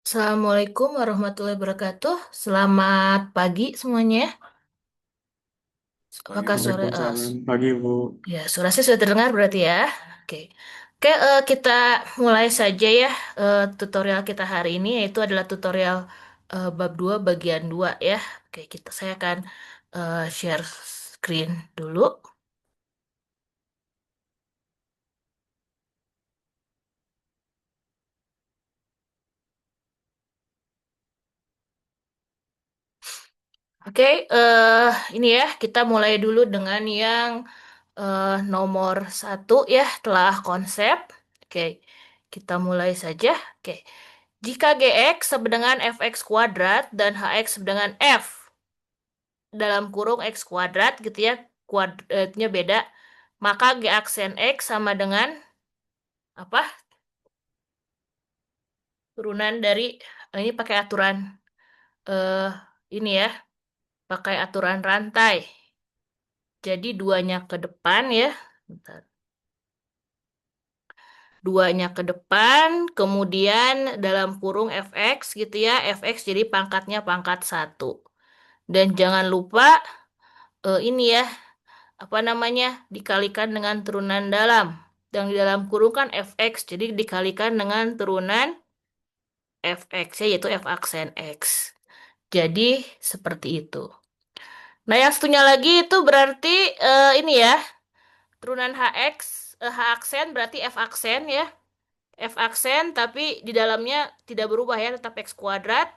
Assalamualaikum warahmatullahi wabarakatuh. Selamat pagi semuanya. Apakah sore? Waalaikumsalam. Pagi, Bu. Ya, suara saya sudah terdengar berarti ya. Oke, oke. Kita mulai saja ya. Tutorial kita hari ini yaitu adalah tutorial bab 2 bagian 2 ya. Oke, saya akan share screen dulu. Oke, ini ya kita mulai dulu dengan yang nomor satu ya, telah konsep. Oke, kita mulai saja. Oke, jika Gx sama dengan Fx kuadrat dan Hx sama dengan F dalam kurung X kuadrat gitu ya, kuadratnya beda, maka G aksen X sama dengan apa? Turunan dari, ini pakai aturan eh ini ya, pakai aturan rantai. Jadi duanya ke depan ya. Bentar. Duanya ke depan, kemudian dalam kurung fx gitu ya, fx jadi pangkatnya pangkat satu. Dan jangan lupa ini ya, apa namanya, dikalikan dengan turunan dalam. Yang di dalam kurung kan fx, jadi dikalikan dengan turunan fx ya, yaitu f aksen x. Jadi seperti itu. Nah yang satunya lagi itu berarti ini ya, turunan hx, h aksen berarti f aksen ya. F aksen tapi di dalamnya tidak berubah ya, tetap X kuadrat,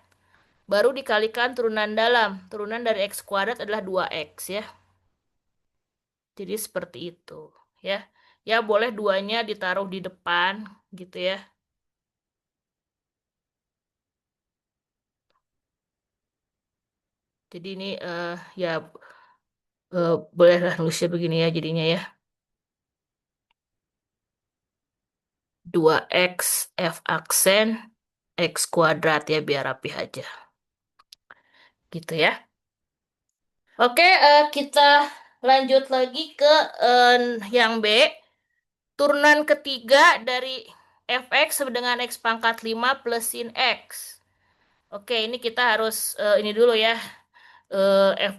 baru dikalikan turunan dalam. Turunan dari X kuadrat adalah 2X ya. Jadi seperti itu ya. Ya boleh duanya ditaruh di depan gitu ya. Jadi ini ya bolehlah nulisnya begini ya jadinya ya. 2X F aksen X kuadrat ya biar rapi aja. Gitu ya. Oke, kita lanjut lagi ke yang B. Turunan ketiga dari fx sama dengan x pangkat 5 plus sin x. Oke, ini kita harus ini dulu ya. F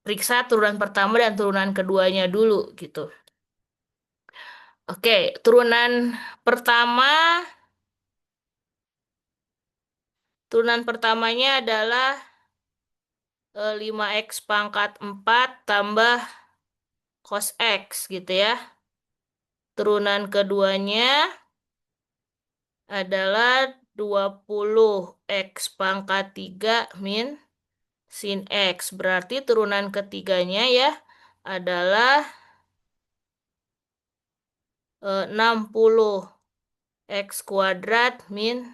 periksa turunan pertama dan turunan keduanya dulu gitu. Oke, turunan pertamanya adalah 5x pangkat 4 tambah cos x gitu ya. Turunan keduanya adalah 20x pangkat 3 min sin X. Berarti turunan ketiganya ya adalah 60 X kuadrat min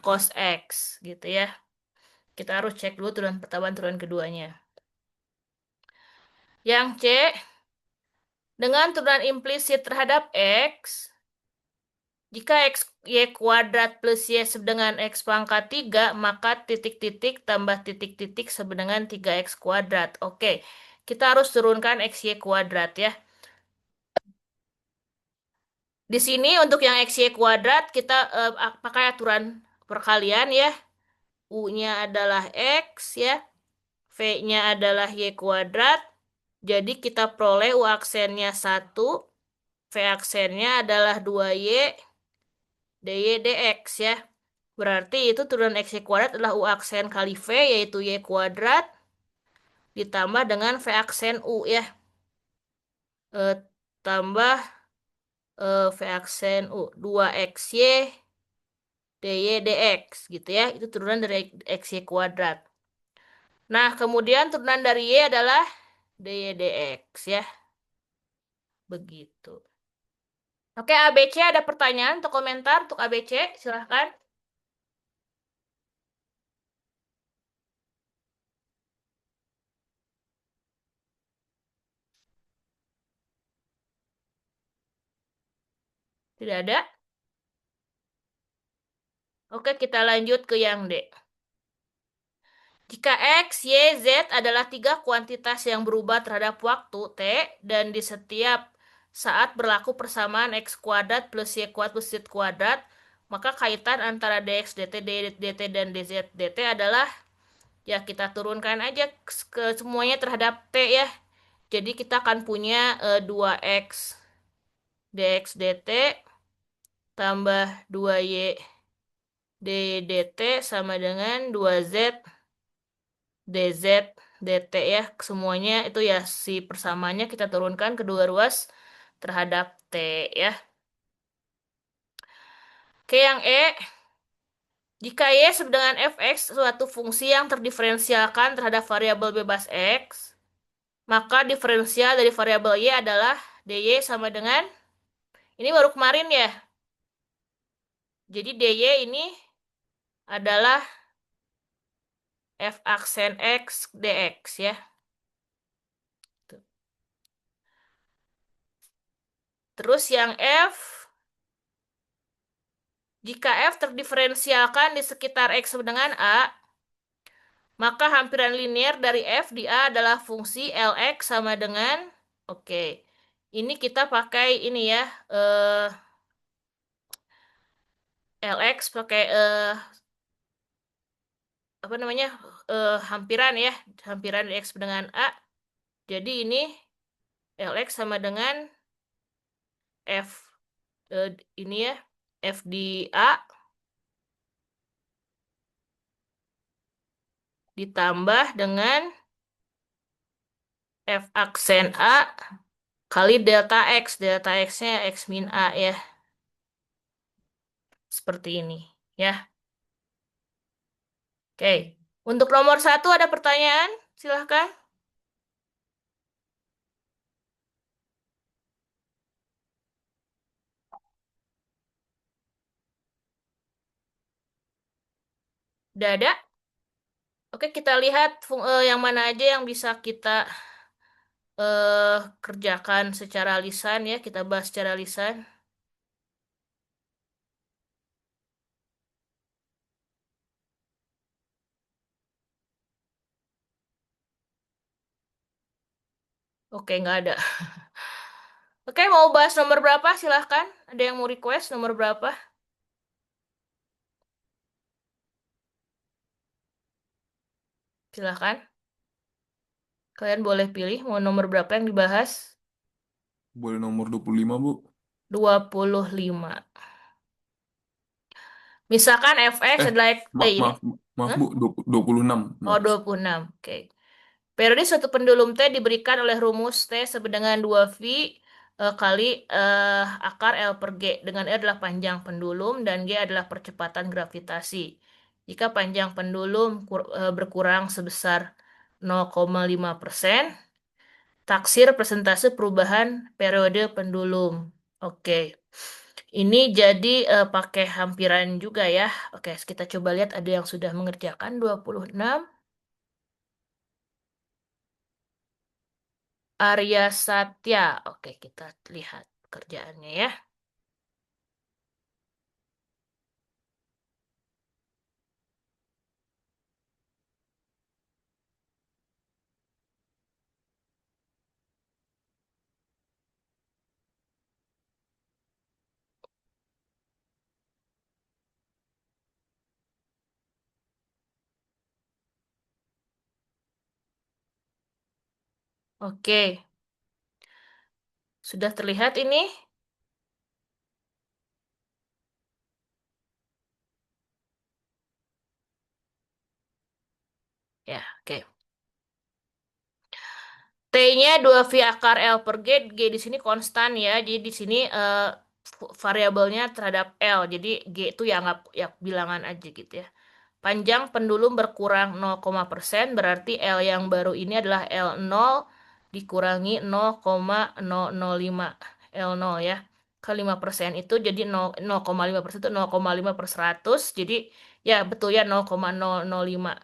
cos X gitu ya. Kita harus cek dulu turunan pertama turunan keduanya. Yang C, dengan turunan implisit terhadap X, jika X Y kuadrat plus Y sama dengan X pangkat 3, maka titik-titik tambah titik-titik sama dengan 3X kuadrat. Oke, kita harus turunkan X Y kuadrat ya. Di sini untuk yang XY kuadrat kita pakai aturan perkalian ya. U-nya adalah X ya. V-nya adalah Y kuadrat. Jadi kita peroleh U aksennya 1. V aksennya adalah 2Y dy dx ya. Berarti itu turunan XY kuadrat adalah U aksen kali V yaitu Y kuadrat. Ditambah dengan V aksen U ya. Tambah V aksen U 2XY dy dx gitu ya. Itu turunan dari xy kuadrat. Nah, kemudian turunan dari y adalah dy dx ya. Begitu. Oke, ABC ada pertanyaan atau komentar untuk ABC? Silahkan. Tidak ada? Oke, kita lanjut ke yang D. Jika X, Y, Z adalah tiga kuantitas yang berubah terhadap waktu T dan di setiap saat berlaku persamaan X kuadrat plus Y kuadrat plus Z kuadrat, Maka kaitan antara dx dt, dt dan dz dt adalah ya kita turunkan aja ke semuanya terhadap t ya. Jadi kita akan punya 2x dx dt tambah 2y dt sama dengan 2z dz dt ya. Semuanya itu ya si persamaannya kita turunkan kedua ruas terhadap t ya. Oke, yang E, jika Y sama dengan fx suatu fungsi yang terdiferensialkan terhadap variabel bebas x, maka diferensial dari variabel Y adalah dy sama dengan, ini baru kemarin ya. Jadi dy ini adalah f aksen x dx ya. Terus yang F, jika F terdiferensialkan di sekitar X sama dengan A, maka hampiran linear dari F di A adalah fungsi Lx sama dengan, oke, ini kita pakai ini ya, Lx pakai apa namanya, hampiran ya, hampiran X dengan A. Jadi ini Lx sama dengan F ini ya, F di A ditambah dengan F aksen A kali delta X. Delta X-nya X min A ya. Seperti ini ya. Oke. Untuk nomor satu ada pertanyaan? Silahkan. Udah ada? Oke, kita lihat yang mana aja yang bisa kita kerjakan secara lisan ya. Kita bahas secara lisan. Oke, nggak ada. Oke, mau bahas nomor berapa? Silahkan. Ada yang mau request nomor berapa? Silahkan. Kalian boleh pilih mau nomor berapa yang dibahas. Boleh nomor 25 Bu. 25. Misalkan fx Eh, adalah ini. maaf, maaf Hah? Bu, 26. Oh, Maaf. 26. Oke. Periode suatu pendulum T diberikan oleh rumus T sama dengan 2V kali akar L per G, dengan L adalah panjang pendulum dan G adalah percepatan gravitasi. Jika panjang pendulum berkurang sebesar 0,5%, taksir persentase perubahan periode pendulum. Oke. Ini jadi pakai hampiran juga ya. Oke, kita coba lihat ada yang sudah mengerjakan 26. Arya Satya. Oke, kita lihat kerjaannya ya. Oke, sudah terlihat ini? Ya, oke. T-nya 2V akar L per G, G di sini konstan ya. Jadi di sini variabelnya terhadap L. Jadi G itu ya anggap ya bilangan aja gitu ya. Panjang pendulum berkurang 0,%, berarti L yang baru ini adalah L0 dikurangi 0,005 L0 ya. Ke 5% itu jadi 0,5% itu 0,5 per 100. Jadi ya betul ya 0,005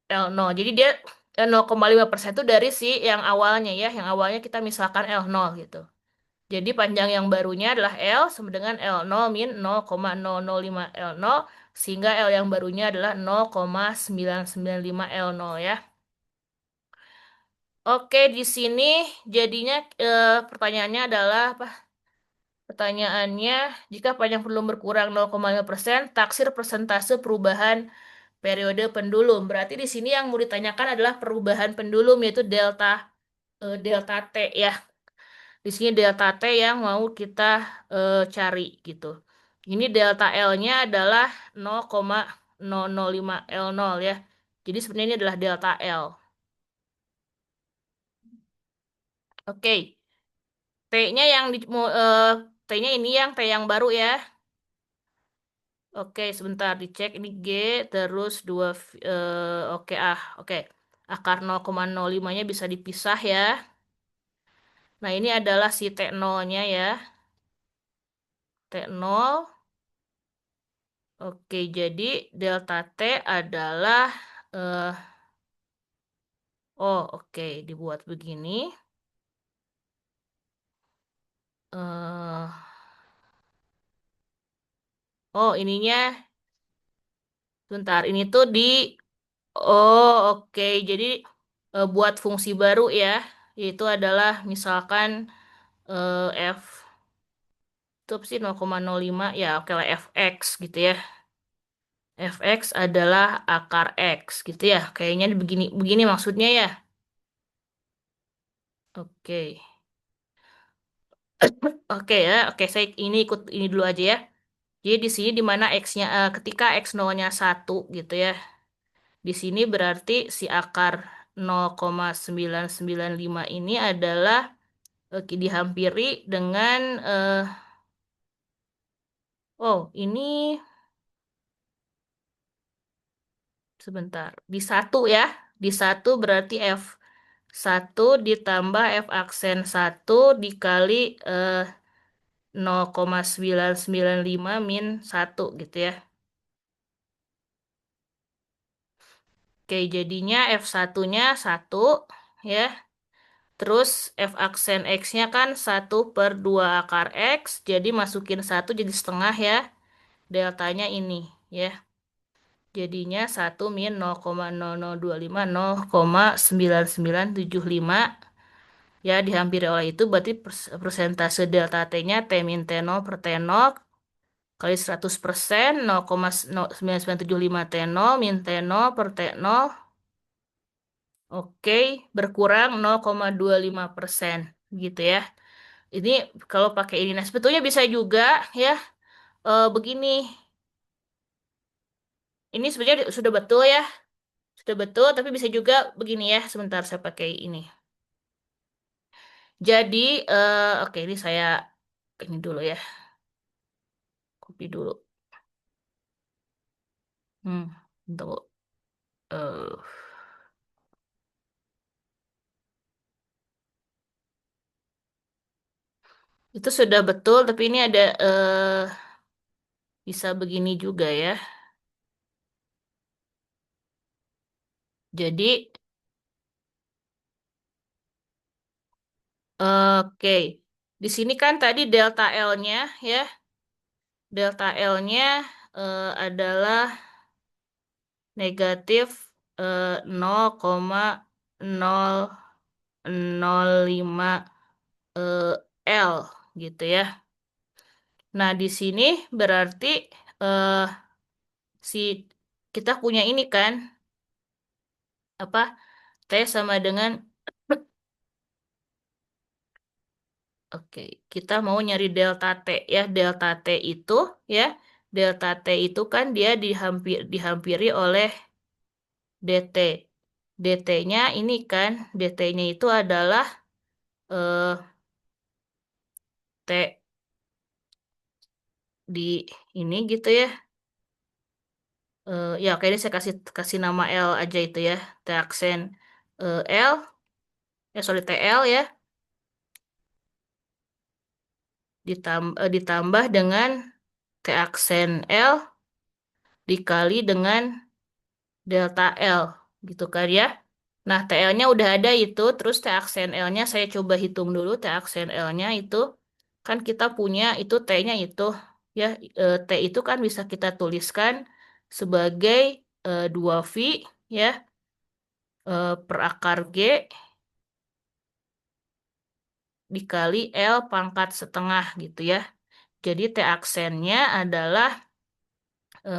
L0. Jadi dia 0,5% itu dari si yang awalnya ya. Yang awalnya kita misalkan L0 gitu. Jadi panjang yang barunya adalah L sama dengan L0 min 0,005 L0, sehingga L yang barunya adalah 0,995 L0 ya. Oke, di sini jadinya pertanyaannya adalah apa? Pertanyaannya, jika panjang pendulum berkurang 0,5%, taksir persentase perubahan periode pendulum. Berarti di sini yang mau ditanyakan adalah perubahan pendulum, yaitu delta T ya. Di sini delta T yang mau kita cari gitu. Ini delta L-nya adalah 0,005 L0 ya. Jadi sebenarnya ini adalah delta L. Oke, T-nya yang T-nya ini yang T yang baru ya. Oke, sebentar dicek ini G terus oke oke. Akar 0,05-nya bisa dipisah ya. Nah, ini adalah si T0-nya ya. T0. Oke, jadi delta T adalah eh oke, dibuat begini. eh ininya sebentar, ini tuh oke. Jadi buat fungsi baru ya, yaitu adalah misalkan F itu apa sih 0,05 ya, oke lah fx gitu ya. Fx adalah akar x gitu ya. Kayaknya begini begini maksudnya ya. Oke. Oke ya, oke saya ini ikut ini dulu aja ya. Jadi di sini di mana x-nya ketika x 0-nya 1 gitu ya. Di sini berarti si akar 0,995 ini adalah dihampiri dengan ini sebentar. Di satu ya. Di satu berarti F1 ditambah F aksen 1 dikali 0,995 min 1 gitu ya. Oke, jadinya F1-nya 1 ya. Terus F aksen X-nya kan 1/2 akar X. Jadi masukin 1 jadi setengah ya. Deltanya ini ya. Jadinya 1 min 0,0025 0,9975 ya dihampiri oleh itu berarti persentase delta T-nya T min T0 per T0 kali 100% 0,9975 T0 min T0 per T0 oke berkurang 0,25% gitu ya. Ini kalau pakai ini nah sebetulnya bisa juga ya begini. Ini sebenarnya sudah betul ya. Sudah betul tapi bisa juga begini ya. Sebentar saya pakai ini. Jadi, oke ini saya ini dulu ya, copy dulu. Tunggu. Eh, itu sudah betul, tapi ini ada bisa begini juga ya. Jadi, oke, di sini kan tadi delta L-nya ya, delta L-nya adalah negatif 0,005 eh, L gitu ya. Nah, di sini berarti eh, si kita punya ini kan apa T sama dengan oke kita mau nyari delta T ya delta T itu ya delta T itu kan dia dihampiri oleh DT DT-nya ini kan DT-nya itu adalah eh, T di ini gitu ya. Ya oke ini saya kasih kasih nama L aja itu ya T aksen L sorry TL ya ditambah dengan T aksen L dikali dengan delta L gitu kan ya. Nah, TL-nya udah ada itu, terus T aksen L-nya saya coba hitung dulu T aksen L-nya itu kan kita punya itu T-nya itu ya T itu kan bisa kita tuliskan sebagai 2V ya per akar G dikali L pangkat setengah gitu ya. Jadi T aksennya adalah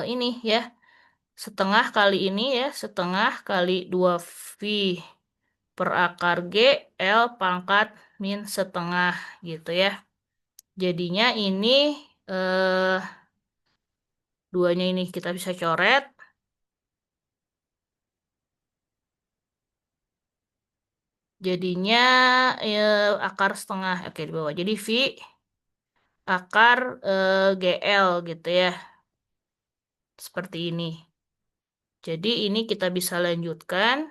ini ya, setengah kali ini ya, setengah kali 2V per akar G, L pangkat min setengah gitu ya. Jadinya ini eh, duanya ini kita bisa coret. Jadinya akar setengah. Oke, di bawah. Jadi V akar GL gitu ya. Seperti ini. Jadi ini kita bisa lanjutkan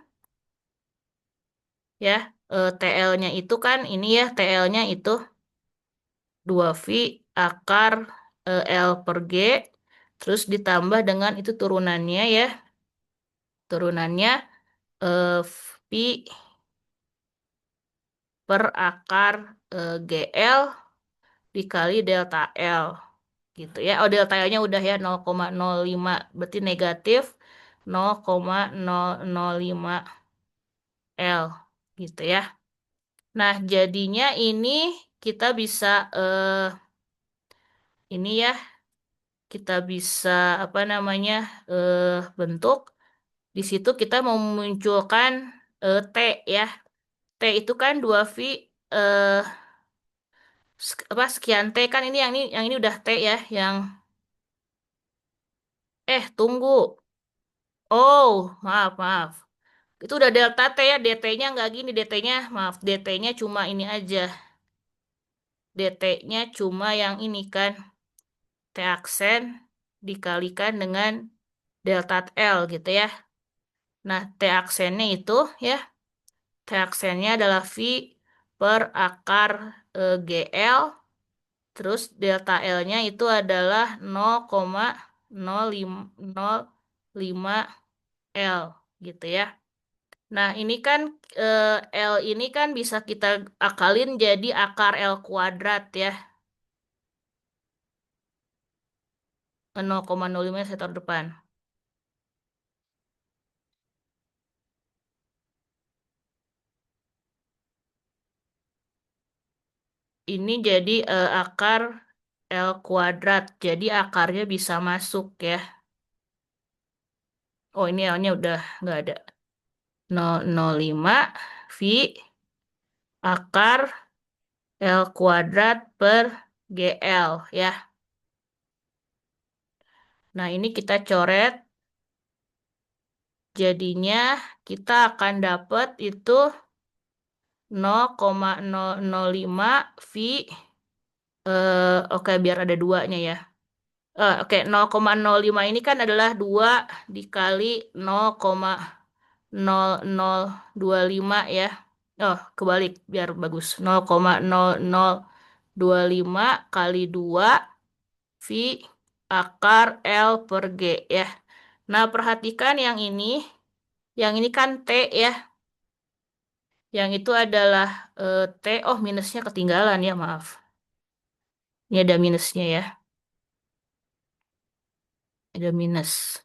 ya. TL-nya itu kan ini ya, TL-nya itu 2V akar L per G. Terus ditambah dengan itu turunannya ya. Turunannya V per akar GL dikali delta L gitu ya. Oh, delta L-nya udah ya 0,05 berarti negatif 0,005 L gitu ya. Nah, jadinya ini kita bisa ini ya, kita bisa apa namanya bentuk di situ kita mau memunculkan T ya. T itu kan 2V eh apa sekian T kan ini yang ini udah T ya, yang tunggu. Oh, maaf, maaf. Itu udah delta T ya, DT-nya nggak gini, DT-nya, maaf, DT-nya cuma ini aja. DT-nya cuma yang ini kan, T aksen dikalikan dengan delta L gitu ya. Nah, T aksennya itu ya, T aksennya adalah V per akar GL, terus delta L-nya itu adalah 0,05 L gitu ya. Nah, ini kan eh, L ini kan bisa kita akalin jadi akar L kuadrat ya. 0,05 saya taruh depan. Ini jadi akar L kuadrat. Jadi akarnya bisa masuk ya. Oh, ini L-nya udah nggak ada. 0,05 V akar L kuadrat per GL ya. Nah, ini kita coret. Jadinya kita akan dapat itu 0,005 V. Oke, biar ada duanya ya. Oke, 0,05 ini kan adalah 2 dikali 0,0025 ya. Oh, kebalik biar bagus. 0,0025 kali 2 V akar L per G ya. Nah, perhatikan yang ini kan T ya. Yang itu adalah T. Oh, minusnya ketinggalan ya, maaf. Ini ada minusnya ya. Ada minus.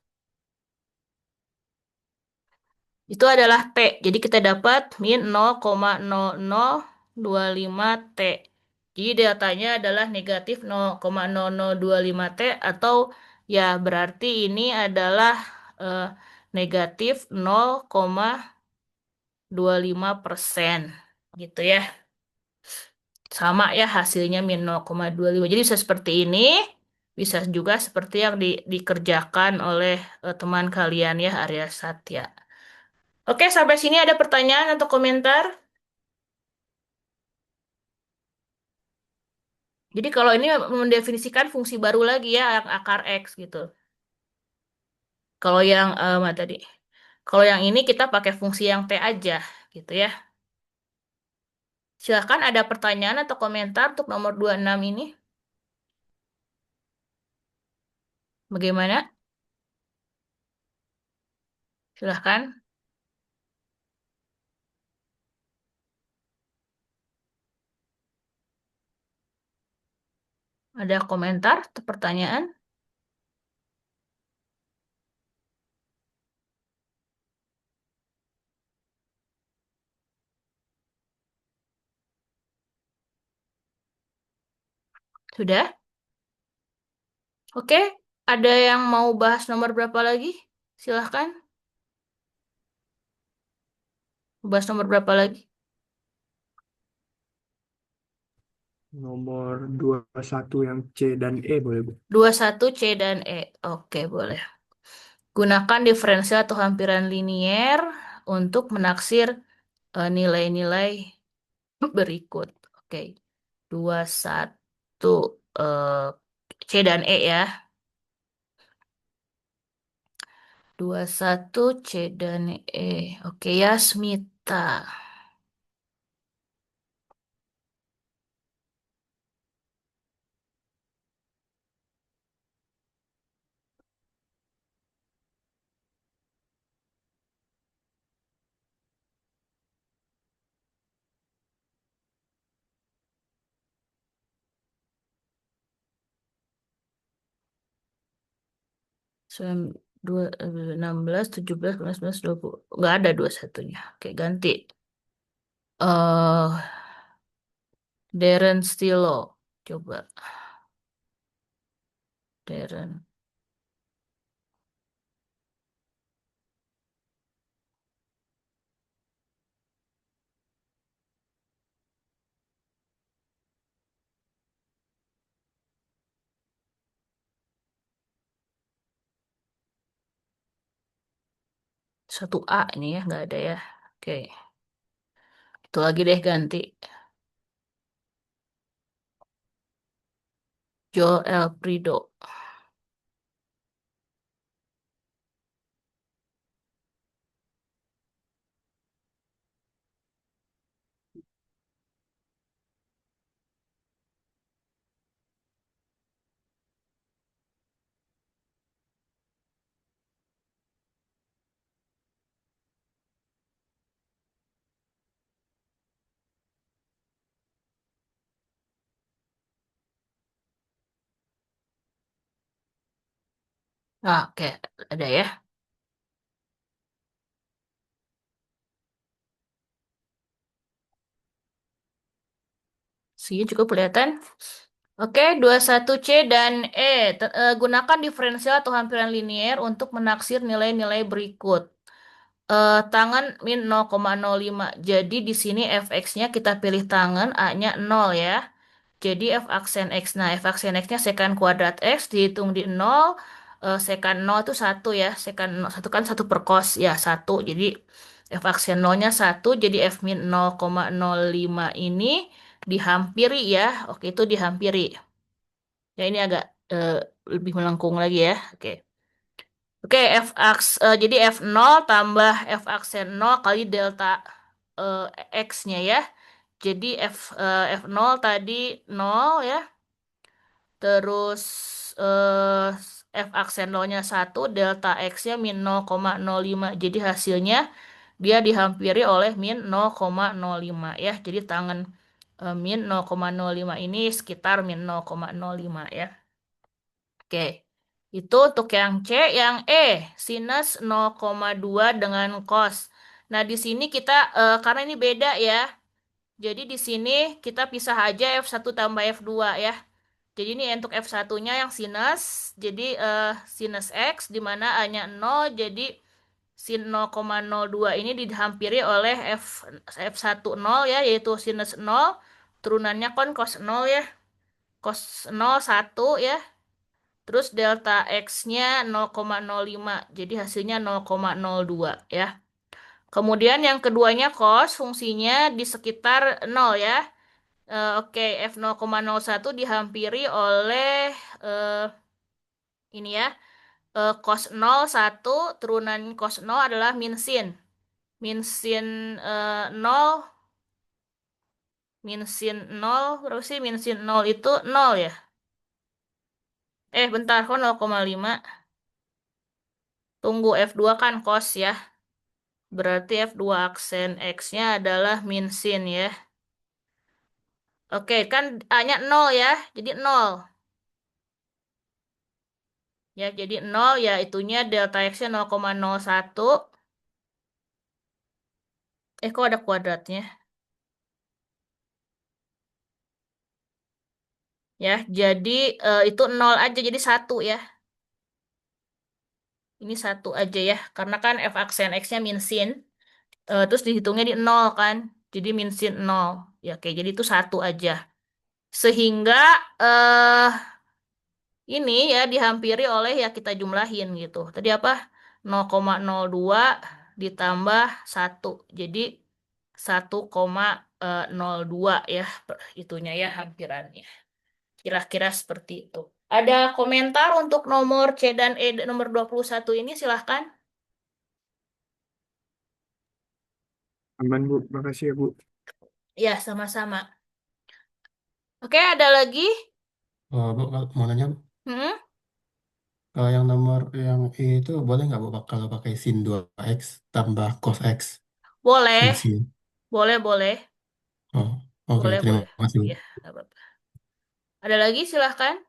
Itu adalah T. Jadi kita dapat min 0,0025 T. Jadi deltanya adalah negatif 0,0025 T atau ya berarti ini adalah eh, negatif 0,25% gitu ya. Sama ya hasilnya min 0,25. Jadi bisa seperti ini, bisa juga seperti yang dikerjakan oleh teman kalian ya, Arya Satya. Oke, sampai sini ada pertanyaan atau komentar? Jadi kalau ini mendefinisikan fungsi baru lagi ya, yang akar X gitu. Kalau yang mana tadi? Kalau yang ini kita pakai fungsi yang T aja gitu ya. Silahkan ada pertanyaan atau komentar untuk nomor 26 ini. Bagaimana? Silahkan. Ada komentar atau pertanyaan? Sudah? Oke, ada yang mau bahas nomor berapa lagi? Silahkan, bahas nomor berapa lagi? Nomor 21 yang C dan E boleh, Bu? 21 C dan E. Oke, boleh. Gunakan diferensial atau hampiran linier untuk menaksir nilai-nilai berikut. Oke, 21 eh, C dan E ya. 21 C dan E. Oke ya, Smita. Dua, 16, 17, 19, 20. Nggak ada 21-nya. Oke, ganti. Darren Stilo. Coba. Darren. Satu A ini ya, nggak ada ya. Oke. Itu lagi deh ganti. Joel Elfrido. Ah, oke, ada ya. Sini cukup kelihatan. Oke, 21 C dan E. Gunakan diferensial atau hampiran linier untuk menaksir nilai-nilai berikut. Tangan min 0,05. Jadi di sini fx-nya kita pilih tangan, A-nya 0 ya. Jadi f aksen x. Nah, f aksen x-nya sekant kuadrat x dihitung di 0. Sekant 0 itu 1 ya. Sekant 0, 1 kan 1 per cos. Ya, 1. Jadi f aksen 0-nya 1. Jadi f min 0,05 ini dihampiri ya. Oke, itu dihampiri. Ya, ini agak eh, lebih melengkung lagi ya. Oke. Oke, jadi F0 tambah F aksen 0 kali delta eh, X-nya ya. Jadi F0 tadi 0 ya. Terus eh, F aksen 0-nya 1, delta X-nya min 0,05. Jadi hasilnya dia dihampiri oleh min 0,05 ya. Jadi tangan min 0,05 ini sekitar min 0,05 ya. Oke, itu untuk yang C. Yang E, sinus 0,2 dengan cos. Nah, di sini kita, karena ini beda ya, jadi di sini kita pisah aja F1 tambah F2 ya. Jadi ini untuk F1-nya yang sinus, jadi sinus X, di mana A-nya 0, jadi sin 0,02 ini dihampiri oleh F1 0 ya, yaitu sinus 0, turunannya kan cos 0 ya, cos 0 1 ya. Terus delta X-nya 0,05. Jadi hasilnya 0,02 ya. Kemudian yang keduanya cos fungsinya di sekitar 0 ya. Oke, F 0,01 dihampiri oleh eh, ini ya. Cos 0 1 turunan cos 0 adalah min sin. Min sin 0, min sin 0, berapa sih min sin 0 itu 0 ya? Bentar, kok 0,5? Tunggu F2 kan cos ya. Berarti F2 aksen X-nya adalah min sin ya. Oke, kan A-nya 0 ya. Jadi 0. Ya, jadi 0 ya itunya delta X-nya 0,01. Kok ada kuadratnya? Ya, jadi itu nol aja, jadi satu ya. Ini satu aja ya, karena kan f aksen x-nya min sin, terus dihitungnya di nol kan, jadi min sin nol. Ya, oke, jadi itu satu aja. Sehingga eh ini ya dihampiri oleh ya kita jumlahin gitu. Tadi apa? 0,02 ditambah satu. Jadi 1,02 ya itunya ya hampirannya. Kira-kira seperti itu. Ada komentar untuk nomor C dan E nomor 21 ini silahkan. Aman, Bu. Makasih ya, Bu. Ya, sama-sama. Oke, ada lagi? Bu, mau nanya, Bu, Hmm? kalau yang nomor yang I itu boleh nggak Bu kalau pakai sin 2x tambah cos x Boleh, fungsi? boleh. Oh, oke, terima Boleh. kasih, Ya, Bu. nggak apa-apa. Ada lagi silahkan.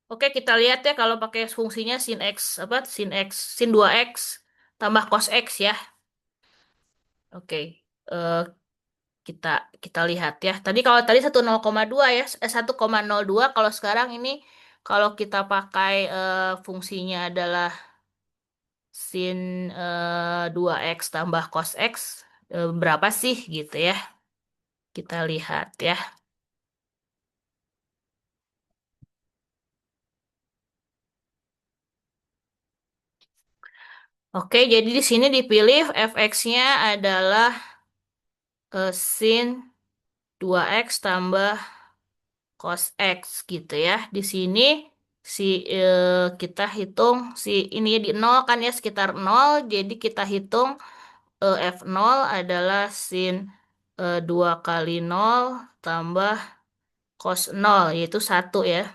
Oke, kita lihat ya kalau pakai fungsinya sin x apa sin 2x tambah cos x ya. Oke. eh, kita kita lihat ya. Tadi kalau tadi 1,02 ya, 1,02 kalau sekarang ini kalau kita pakai fungsinya adalah sin 2x tambah cos x berapa sih gitu ya. Kita lihat ya. Oke, jadi di sini dipilih fx-nya adalah sin 2x tambah cos X gitu ya. Di sini si kita hitung si ini ya di nol kan ya sekitar nol. Jadi kita hitung F0 adalah sin 2 kali nol tambah cos nol yaitu satu ya.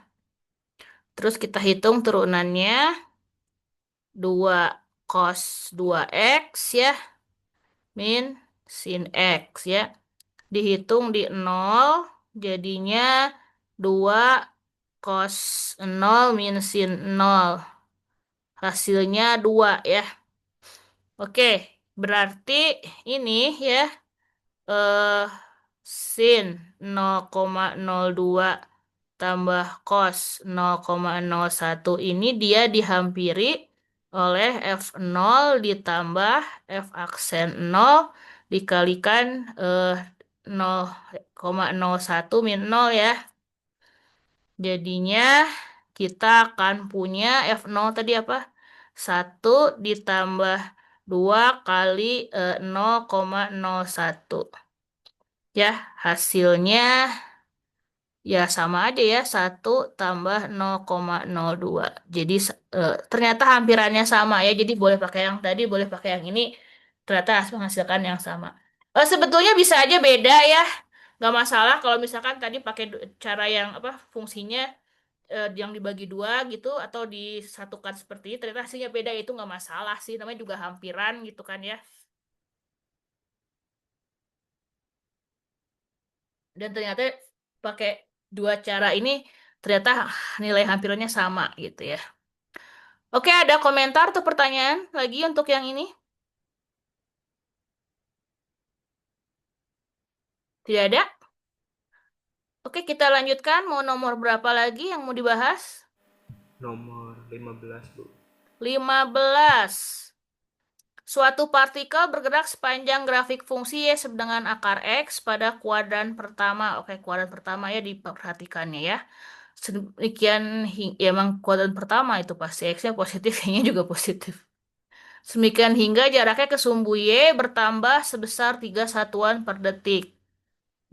Terus kita hitung turunannya 2 cos 2X ya min sin X ya. Dihitung di nol jadinya 2 cos nol min sin nol. Hasilnya 2 ya. Oke, berarti ini ya eh sin 0,02 tambah cos 0,01 ini dia dihampiri oleh F0 ditambah F aksen nol dikalikan 0,01 min nol ya. Jadinya kita akan punya F0 tadi apa? 1 ditambah 2 kali 0,01. Ya, hasilnya ya sama aja ya, 1 tambah 0,02. Jadi ternyata hampirannya sama ya, jadi boleh pakai yang tadi, boleh pakai yang ini. Ternyata menghasilkan yang sama. Sebetulnya bisa aja beda ya, nggak masalah kalau misalkan tadi pakai cara yang apa fungsinya yang dibagi dua gitu atau disatukan seperti ini, ternyata hasilnya beda itu nggak masalah sih, namanya juga hampiran gitu kan ya. Dan ternyata pakai dua cara ini ternyata nilai hampirannya sama gitu ya. Oke, ada komentar atau pertanyaan lagi untuk yang ini? Tidak ada? Oke, kita lanjutkan. Mau nomor berapa lagi yang mau dibahas? Nomor 15, Bu. 15. Suatu partikel bergerak sepanjang grafik fungsi Y dengan akar X pada kuadran pertama. Oke, kuadran pertama ya diperhatikannya ya. Sedemikian, ya emang kuadran pertama itu pasti X-nya positif, Y-nya juga positif. Semikian hingga jaraknya ke sumbu Y bertambah sebesar 3 satuan per detik.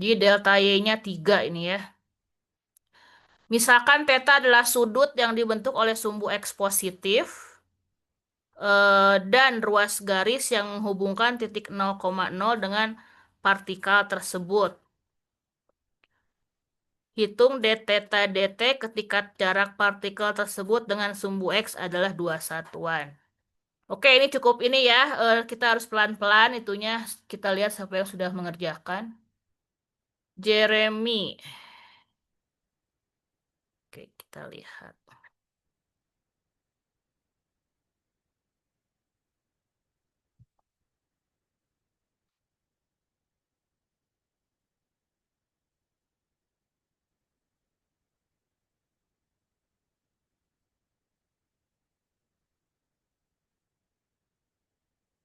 Jadi delta Y-nya 3 ini ya. Misalkan theta adalah sudut yang dibentuk oleh sumbu X positif dan ruas garis yang menghubungkan titik 0,0 dengan partikel tersebut. Hitung d theta dt ketika jarak partikel tersebut dengan sumbu X adalah 2 satuan. Oke, ini cukup ini ya. Kita harus pelan-pelan itunya. Kita lihat siapa yang sudah mengerjakan. Jeremy. Oke, kita lihat.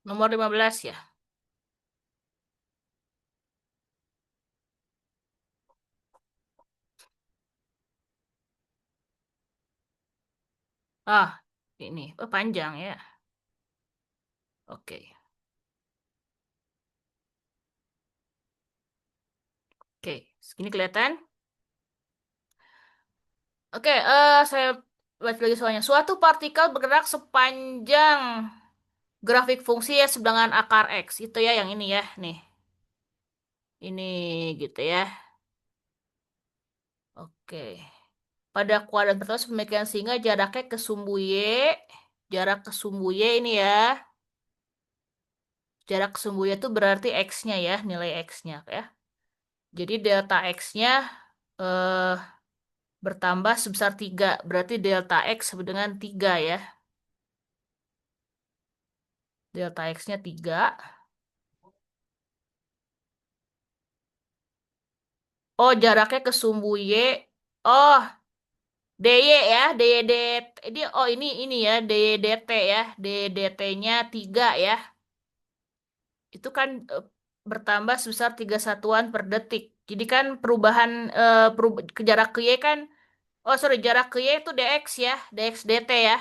Nomor 15 ya. Ah, ini. Oh, panjang ya. Oke. Oke, segini kelihatan? Oke, saya baca lagi soalnya. Suatu partikel bergerak sepanjang grafik fungsi ya seberangan akar X. Itu ya yang ini ya, nih. Ini gitu ya. Oke. Pada kuadran pertama demikian sehingga jaraknya ke sumbu Y, jarak ke sumbu Y ini ya. Jarak ke sumbu Y itu berarti X-nya ya, nilai X-nya ya. Jadi delta X-nya eh, bertambah sebesar 3. Berarti delta X sama dengan 3 ya. Delta X-nya 3. Oh, jaraknya ke sumbu Y. Oh, DY ya, DYD. Ini ya, DYDT ya. DYDT-nya 3 ya. Itu kan bertambah sebesar 3 satuan per detik. Jadi kan perubahan ke jarak ke Y kan, oh sorry, jarak ke Y itu dx ya, dx dt ya.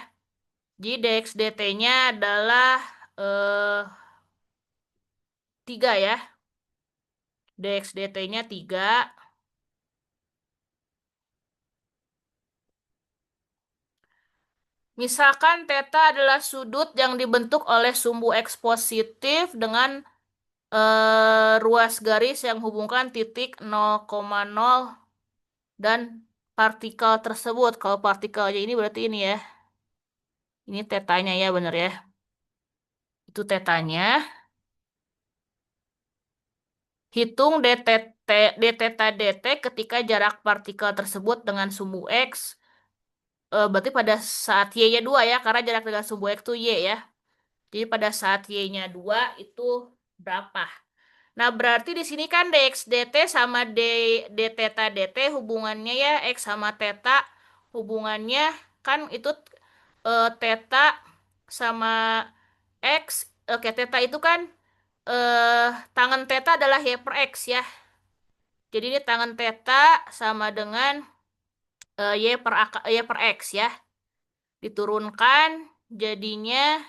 Jadi dx dt-nya adalah 3 ya. Dx dt-nya 3. Misalkan theta adalah sudut yang dibentuk oleh sumbu X positif dengan ruas garis yang hubungkan titik 0,0 dan partikel tersebut. Kalau partikelnya ini berarti ini ya. Ini tetanya ya bener ya. Itu tetanya. Hitung d theta dt ketika jarak partikel tersebut dengan sumbu X. Berarti pada saat Y-nya 2 ya. Karena jarak dengan sumbu X itu Y ya. Jadi pada saat Y-nya 2 itu berapa? Nah, berarti di sini kan dx dt sama d theta dt hubungannya ya X sama theta hubungannya kan itu theta sama X. Oke, theta itu kan tangen theta adalah Y per X ya. Jadi ini tangen theta sama dengan Y per X ya. Diturunkan jadinya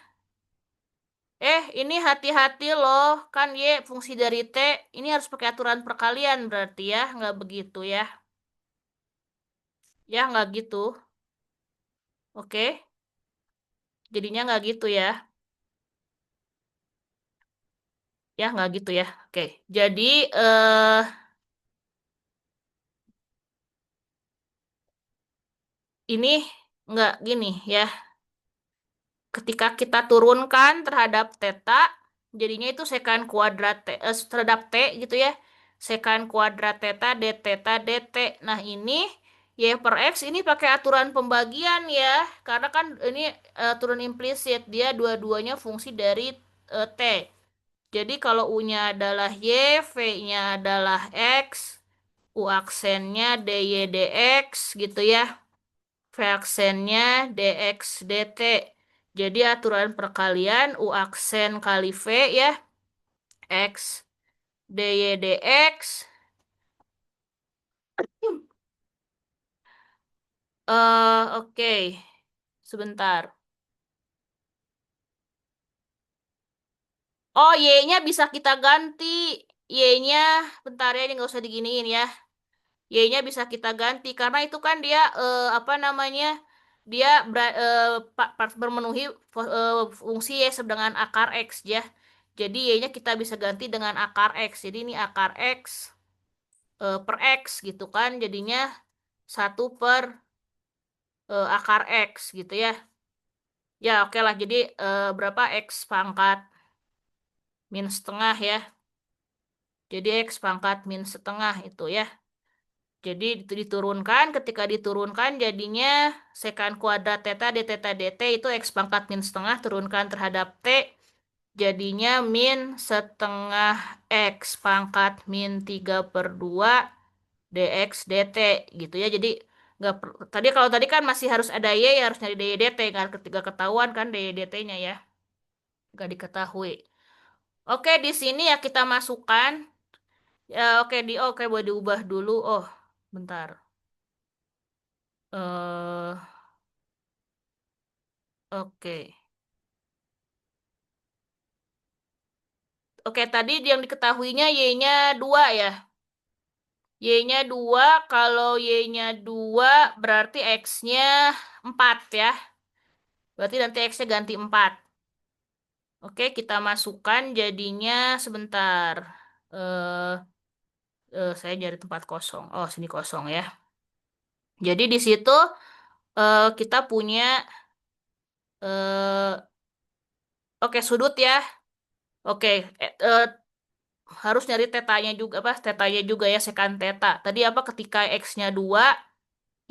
ini hati-hati loh, kan Y fungsi dari T, ini harus pakai aturan perkalian berarti ya, nggak begitu ya. Ya, nggak gitu. Oke, jadinya nggak gitu ya. Ya, nggak gitu ya. Oke, jadi ini nggak gini ya. Ketika kita turunkan terhadap theta, jadinya itu sekan kuadrat terhadap T gitu ya. Sekan kuadrat theta d theta dt. Nah, ini Y per X ini pakai aturan pembagian ya. Karena kan ini aturan implisit. Dia dua-duanya fungsi dari T. Jadi kalau U-nya adalah Y, V-nya adalah X, U aksennya DY dx gitu ya. V aksennya dx dt. Jadi aturan perkalian U aksen kali V ya. X dy dx. Oke. Sebentar. Oh, Y-nya bisa kita ganti. Y-nya, bentar ya, ini nggak usah diginiin ya. Y-nya bisa kita ganti karena itu kan dia apa namanya? Dia memenuhi fungsi Y dengan akar X ya. Jadi Y-nya kita bisa ganti dengan akar X. Jadi ini akar X per X gitu kan. Jadinya 1/akar X gitu ya. Ya oke lah. Jadi berapa X pangkat min setengah ya. Jadi X pangkat min setengah itu ya. Jadi itu diturunkan, ketika diturunkan jadinya sekan kuadrat theta d theta dt itu X pangkat min setengah turunkan terhadap T. Jadinya min setengah X pangkat min 3/2 dx dt gitu ya. Jadi nggak tadi kalau tadi kan masih harus ada Y ya harus nyari dy dt kan ketika ketahuan kan dy dt-nya ya. Nggak diketahui. Oke, di sini ya kita masukkan. Ya, oke boleh diubah dulu. Oh, bentar. eh oke. Oke, tadi yang diketahuinya Y-nya 2 ya. Y-nya 2, kalau Y-nya 2 berarti X-nya 4 ya. Berarti nanti X-nya ganti 4. Oke, kita masukkan jadinya sebentar. Eh, saya cari tempat kosong. Oh, sini kosong ya. Jadi di situ kita punya eh, oke sudut ya. Oke, harus nyari tetanya juga apa? Tetanya juga ya sekant teta. Tadi apa ketika X-nya 2,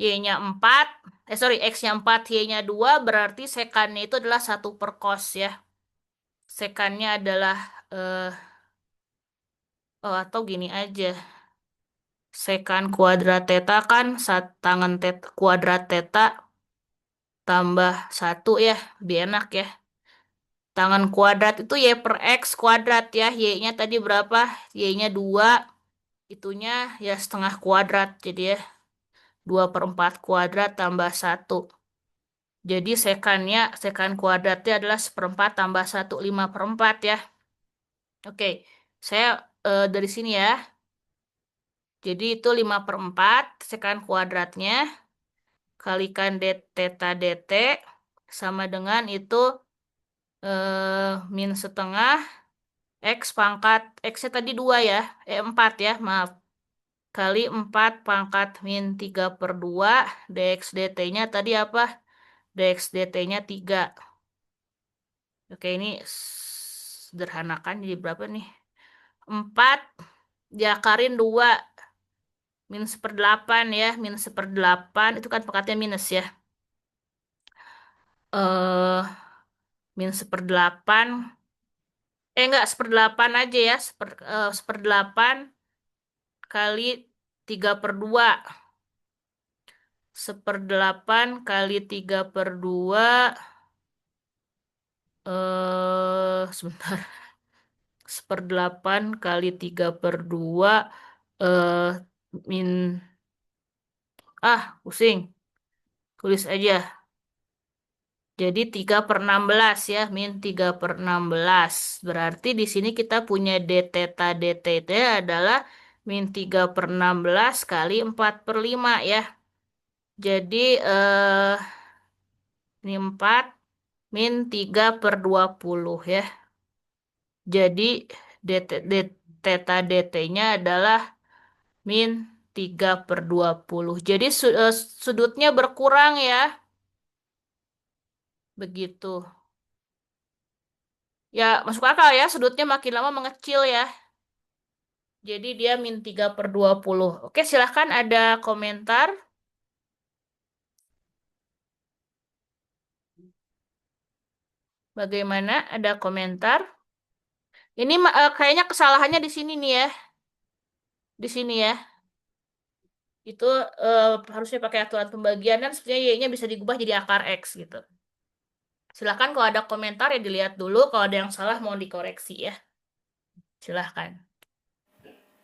Y-nya 4, sorry, X-nya 4, Y-nya 2, berarti sekannya itu adalah 1/cos ya. Sekannya adalah, eh, oh atau gini aja. Sekan kuadrat teta kan tangen teta, kuadrat teta tambah 1 ya. Lebih enak ya. Tangan kuadrat itu Y per X kuadrat ya. Y-nya tadi berapa? Y-nya 2. Itunya ya setengah kuadrat. Jadi ya 2/4 kuadrat tambah 1. Jadi sekan kuadratnya adalah 1/4 tambah 1, 5/4 ya. Oke, saya dari sini ya. Jadi itu 5/4 sekan kuadratnya kalikan theta dt sama dengan itu min setengah X pangkat X-nya tadi 2 ya. 4 ya, maaf. Kali 4 pangkat min 3/2 dx dt-nya tadi apa? Dx dt-nya 3. Oke, ini sederhanakan jadi berapa nih? 4 diakarin 2 -1/8 ya. -1/8 itu kan pangkatnya minus ya. Eh -1/8. Enggak, 1/8 aja ya. 1/8 kali 3/2. 1/8 kali 3/2. Sebentar. 1/8 kali 3/2. eh min Pusing. Tulis aja. Jadi 3/16 ya, min 3/16. Berarti di sini kita punya d theta dt itu adalah min 3/16 kali 4/5 ya. Jadi ini 4 min 3/20 ya. Jadi theta dt-nya adalah min 3/20. Jadi sudutnya berkurang ya. Begitu. Ya, masuk akal ya, sudutnya makin lama mengecil ya. Jadi dia min 3/20. Oke, silahkan ada komentar. Bagaimana? Ada komentar? Ini kayaknya kesalahannya di sini nih ya. Di sini ya. Itu harusnya pakai aturan pembagian dan sebenarnya Y-nya bisa diubah jadi akar X gitu. Silahkan kalau ada komentar ya dilihat dulu. Kalau ada yang salah mau dikoreksi ya. Silahkan.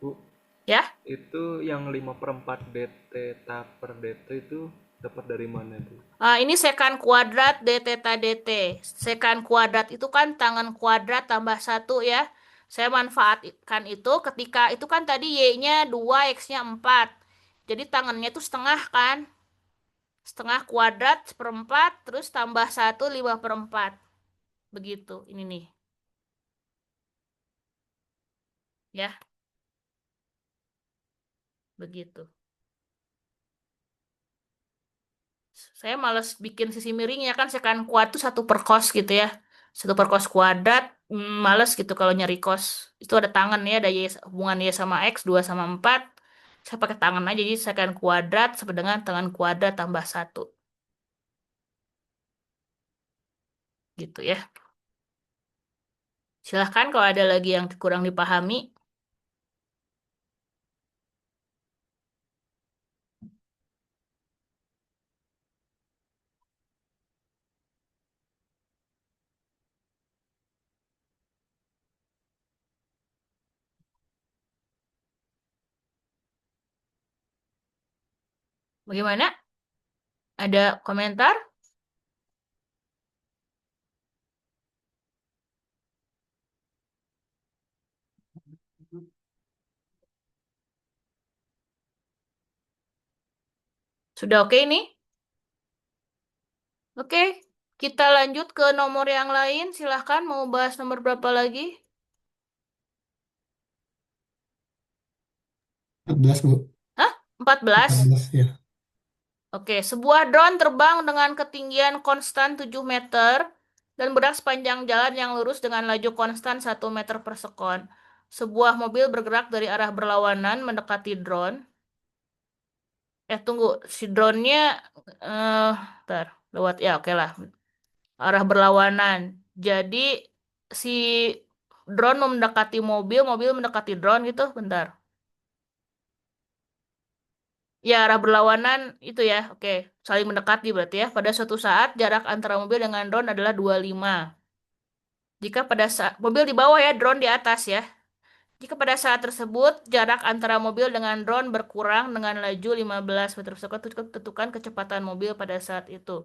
Bu, Ya. itu yang 5/4 theta per dt itu dapat dari mana tuh? Ini sekan kuadrat d theta dt. Sekan kuadrat itu kan tangan kuadrat tambah 1 ya. Saya manfaatkan itu ketika itu kan tadi Y-nya 2, X-nya 4. Jadi tangannya itu setengah kan. Setengah kuadrat 1/4, terus tambah 1, 5/4. Begitu, ini nih. Ya, begitu. Saya males bikin sisi miringnya kan sekan kuadrat itu 1/cos gitu ya. 1/cos kuadrat, males gitu kalau nyari cos. Itu ada tangan ya, ada Y, hubungan Y sama X, 2 sama 4. Saya pakai tangan aja, jadi sekan kuadrat sama dengan tangan kuadrat tambah 1. Gitu ya. Silahkan kalau ada lagi yang kurang dipahami. Bagaimana? Ada komentar? Sudah oke ini? Oke, kita lanjut ke nomor yang lain. Silahkan mau bahas nomor berapa lagi? 14 Bu. Hah? 14? 14 ya. Oke, sebuah drone terbang dengan ketinggian konstan 7 meter dan bergerak sepanjang jalan yang lurus dengan laju konstan 1 meter per sekon. Sebuah mobil bergerak dari arah berlawanan mendekati drone. Tunggu, si drone-nya, eh, ntar, lewat, ya oke lah, arah berlawanan. Jadi, si drone mau mendekati mobil, mobil mendekati drone gitu, bentar. Ya, arah berlawanan itu ya. Oke, saling mendekati berarti ya. Pada suatu saat jarak antara mobil dengan drone adalah 25. Jika pada saat mobil di bawah ya, drone di atas ya. Jika pada saat tersebut jarak antara mobil dengan drone berkurang dengan laju 15 meter per second, tentukan kecepatan mobil pada saat itu.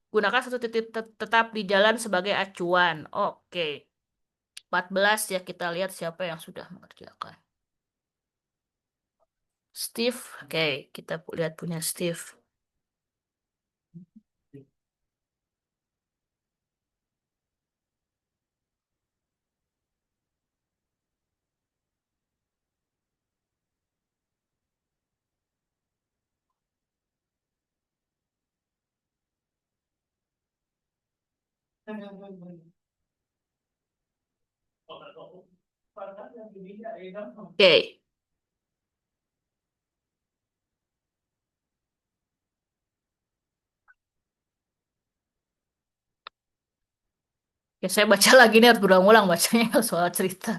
Gunakan satu titik tetap di jalan sebagai acuan. Oke. 14 ya, kita lihat siapa yang sudah mengerjakan. Steve. Oke, kita lihat punya Steve. Oke. Ya, saya baca lagi nih, harus berulang-ulang bacanya soal cerita.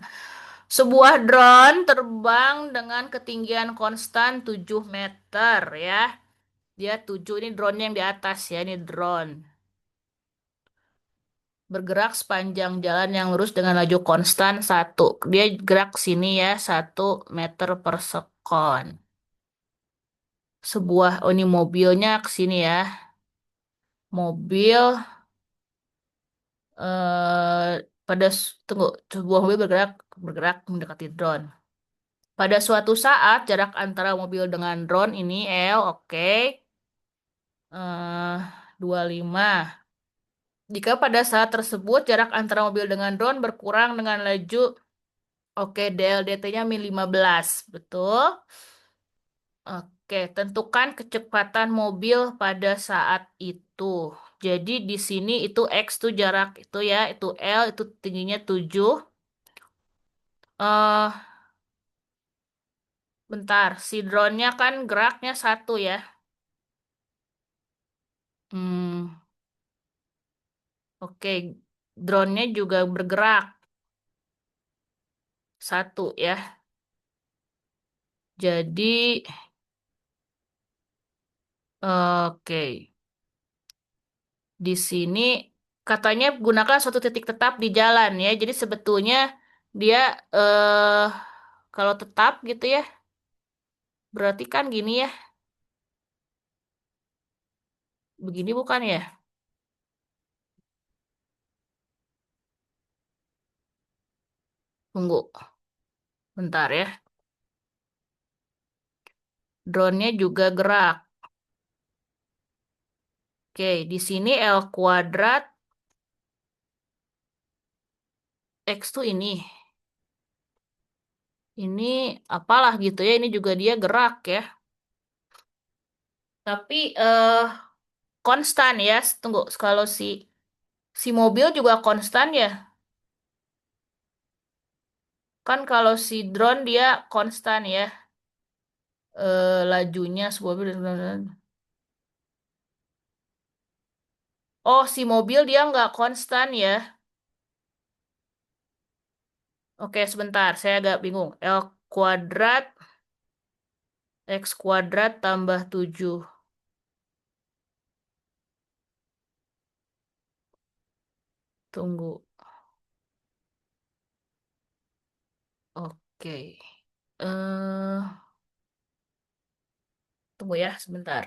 Sebuah drone terbang dengan ketinggian konstan 7 meter ya. Dia 7, ini drone yang di atas ya, ini drone. Bergerak sepanjang jalan yang lurus dengan laju konstan 1. Dia gerak sini ya, 1 meter per sekon. Oh ini mobilnya ke sini ya. Mobil, tunggu, sebuah mobil bergerak bergerak mendekati drone. Pada suatu saat, jarak antara mobil dengan drone ini L, oke. 25. Jika pada saat tersebut, jarak antara mobil dengan drone berkurang dengan laju, oke, DLDT-nya min 15. Betul? Oke, tentukan kecepatan mobil pada saat itu. Jadi di sini itu X tuh jarak itu ya, itu L, itu tingginya 7. Eh, bentar, si drone-nya kan geraknya 1 ya. Hmm, oke, drone-nya juga bergerak 1 ya. Jadi, oke, di sini katanya gunakan suatu titik tetap di jalan ya. Jadi sebetulnya dia kalau tetap gitu ya, berarti kan gini ya, begini bukan ya? Tunggu, bentar ya. Drone-nya juga gerak. Oke, di sini L kuadrat X tuh ini. Ini apalah gitu ya, ini juga dia gerak ya. Tapi konstan ya. Tunggu, kalau si mobil juga konstan ya. Kan kalau si drone dia konstan ya. Lajunya sebuah mobil. Oh, si mobil dia nggak konstan ya. Oke, sebentar. Saya agak bingung. L kuadrat X kuadrat tambah 7. Tunggu. Oke. Eh, Tunggu ya, sebentar.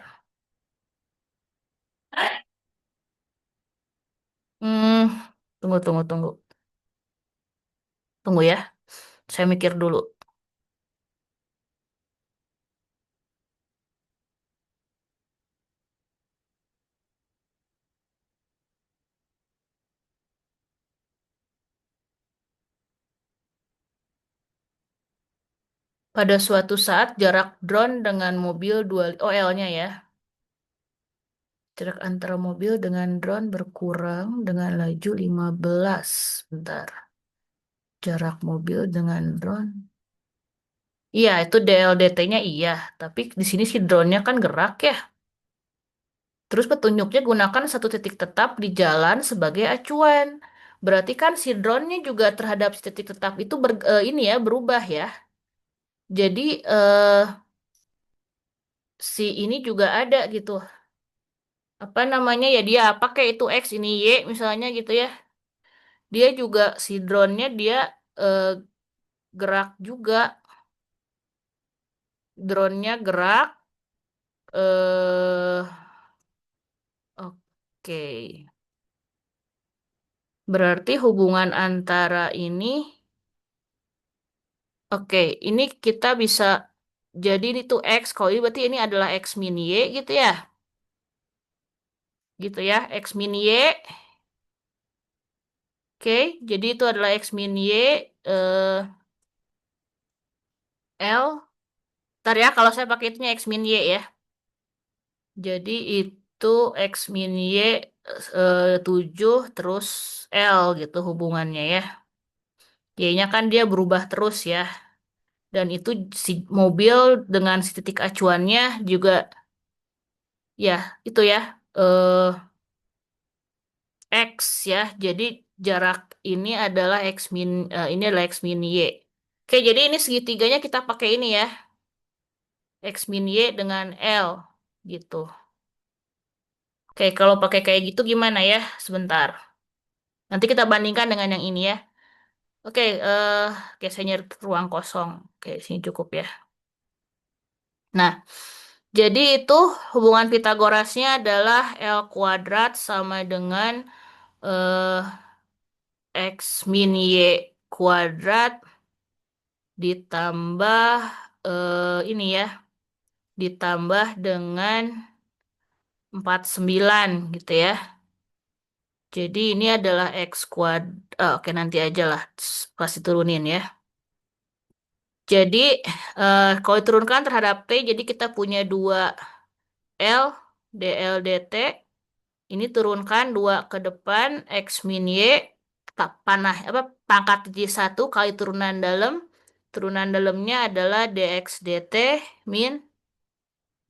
Hmm, tunggu, tunggu, tunggu. Tunggu ya, saya mikir dulu. Pada suatu saat jarak drone dengan mobil dua oh L-nya ya. Jarak antara mobil dengan drone berkurang dengan laju 15. Bentar. Jarak mobil dengan drone. Iya, itu DLDT-nya iya. Tapi di sini si drone-nya kan gerak ya. Terus petunjuknya gunakan satu titik tetap di jalan sebagai acuan. Berarti kan si drone-nya juga terhadap si titik tetap itu ini ya berubah ya. Jadi si ini juga ada gitu. Apa namanya ya dia pakai itu X ini Y misalnya gitu ya. Dia juga si drone-nya dia eh, gerak juga. Drone-nya gerak. eh oke. Berarti hubungan antara ini oke, ini kita bisa jadi itu X, kalau ini berarti ini adalah X min Y gitu ya. Gitu ya, X min Y. Oke, jadi itu adalah X min Y eh, L. Ntar ya, kalau saya pakai itunya X min Y ya. Jadi itu X min Y 7 terus L gitu hubungannya ya. Y-nya kan dia berubah terus ya. Dan itu si mobil dengan si titik acuannya juga ya itu ya. X ya. Jadi jarak ini adalah ini adalah X min Y. Oke, jadi ini segitiganya kita pakai ini ya. X min Y dengan L gitu. Oke, kalau pakai kayak gitu gimana ya? Sebentar. Nanti kita bandingkan dengan yang ini ya. Oke, oke saya nyari ruang kosong. Oke, sini cukup ya. Nah, jadi itu hubungan Pitagorasnya adalah L kuadrat sama dengan eh, X min Y kuadrat ditambah ini ya, ditambah dengan 49 gitu ya. Jadi ini adalah X oke nanti aja lah, kasih turunin ya. Jadi kalau diturunkan terhadap T, jadi kita punya 2 L, DL, DT. Ini turunkan 2 ke depan, X min Y, apa, pangkat J satu kali turunan dalam. Turunan dalamnya adalah DX DT min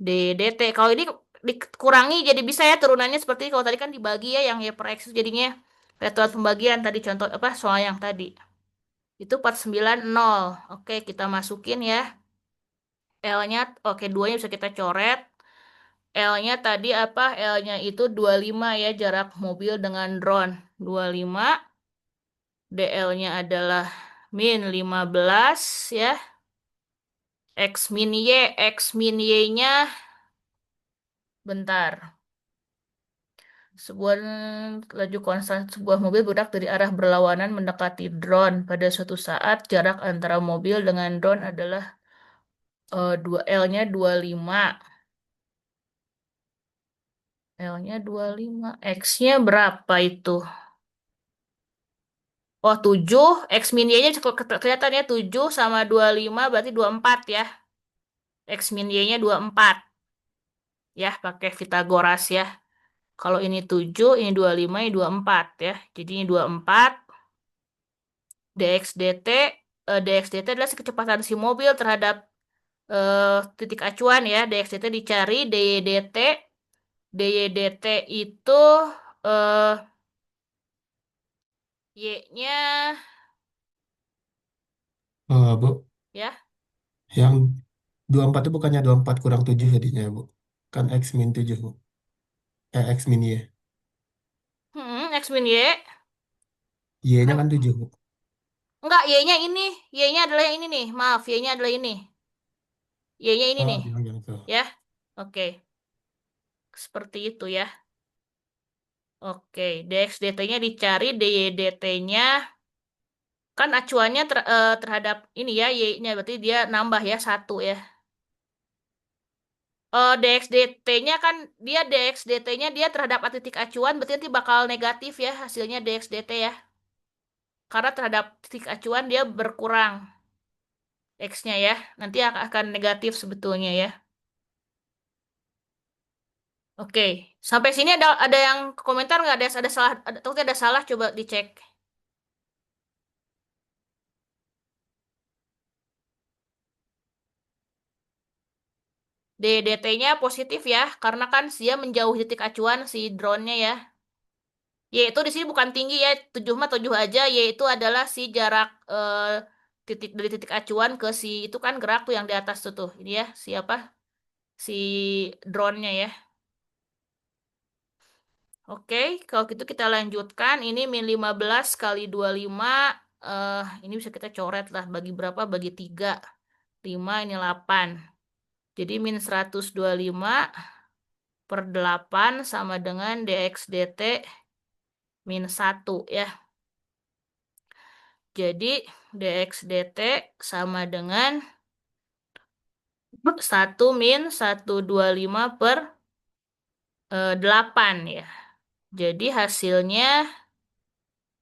DDT. Kalau ini dikurangi jadi bisa ya turunannya seperti ini. Kalau tadi kan dibagi ya yang Y per X itu jadinya perhitungan pembagian tadi contoh apa soal yang tadi. Itu 490. Oke, kita masukin ya. L-nya oke 2-nya bisa kita coret. L-nya tadi apa? L-nya itu 25 ya jarak mobil dengan drone. 25. DL-nya adalah min 15 ya. X min Y. X min Y-nya bentar. Sebuah laju konstan sebuah mobil bergerak dari arah berlawanan mendekati drone. Pada suatu saat jarak antara mobil dengan drone adalah 2 L-nya 25. L-nya 25. X-nya berapa itu? Oh, 7. X min Y-nya kelihatan ya 7 sama 25 berarti 24 ya. X min Y-nya 24. Ya, pakai Pitagoras ya. Kalau ini 7, ini 25, ini 24 ya. Jadi ini 24. dx dt, dx dt adalah kecepatan si mobil terhadap titik acuan ya. Dx dt dicari, dy dt. Dy dt itu eh, y-nya Bu, ya. yang 24 itu bukannya 24 kurang 7 jadinya, Bu. Kan X min 7, Bu. X min Y. X min y. Y-nya Kan kan 7, Bu. enggak, y-nya ini. Y-nya adalah yang ini nih. Maaf, y-nya adalah ini. Y-nya ini Oh, nih. yang itu. Ya. Oke, seperti itu ya. Oke, DXDT-nya dicari, DYDT-nya kan acuannya terhadap ini ya, Y-nya berarti dia nambah ya satu ya. DXDT-nya kan dia DXDT-nya dia terhadap titik acuan berarti nanti bakal negatif ya hasilnya DXDT ya. Karena terhadap titik acuan dia berkurang X-nya ya. Nanti akan negatif sebetulnya ya. Oke, sampai sini ada yang komentar nggak? Ada salah? Takutnya ada salah, coba dicek. DDT-nya positif ya, karena kan dia menjauh titik acuan si drone-nya ya. Yaitu di sini bukan tinggi ya, 7 mah 7 aja, yaitu adalah si jarak titik dari titik acuan ke si itu kan gerak tuh yang di atas tuh. Ini ya, siapa? Si drone-nya ya. Oke, kalau gitu kita lanjutkan. Ini min 15 kali 25. Ini bisa kita coret lah. Bagi berapa? Bagi 3. 5 ini 8. Jadi min 125 per 8 sama dengan dx dt min 1 ya. Jadi dx dt sama dengan 1 min 125 per 8 ya. Jadi hasilnya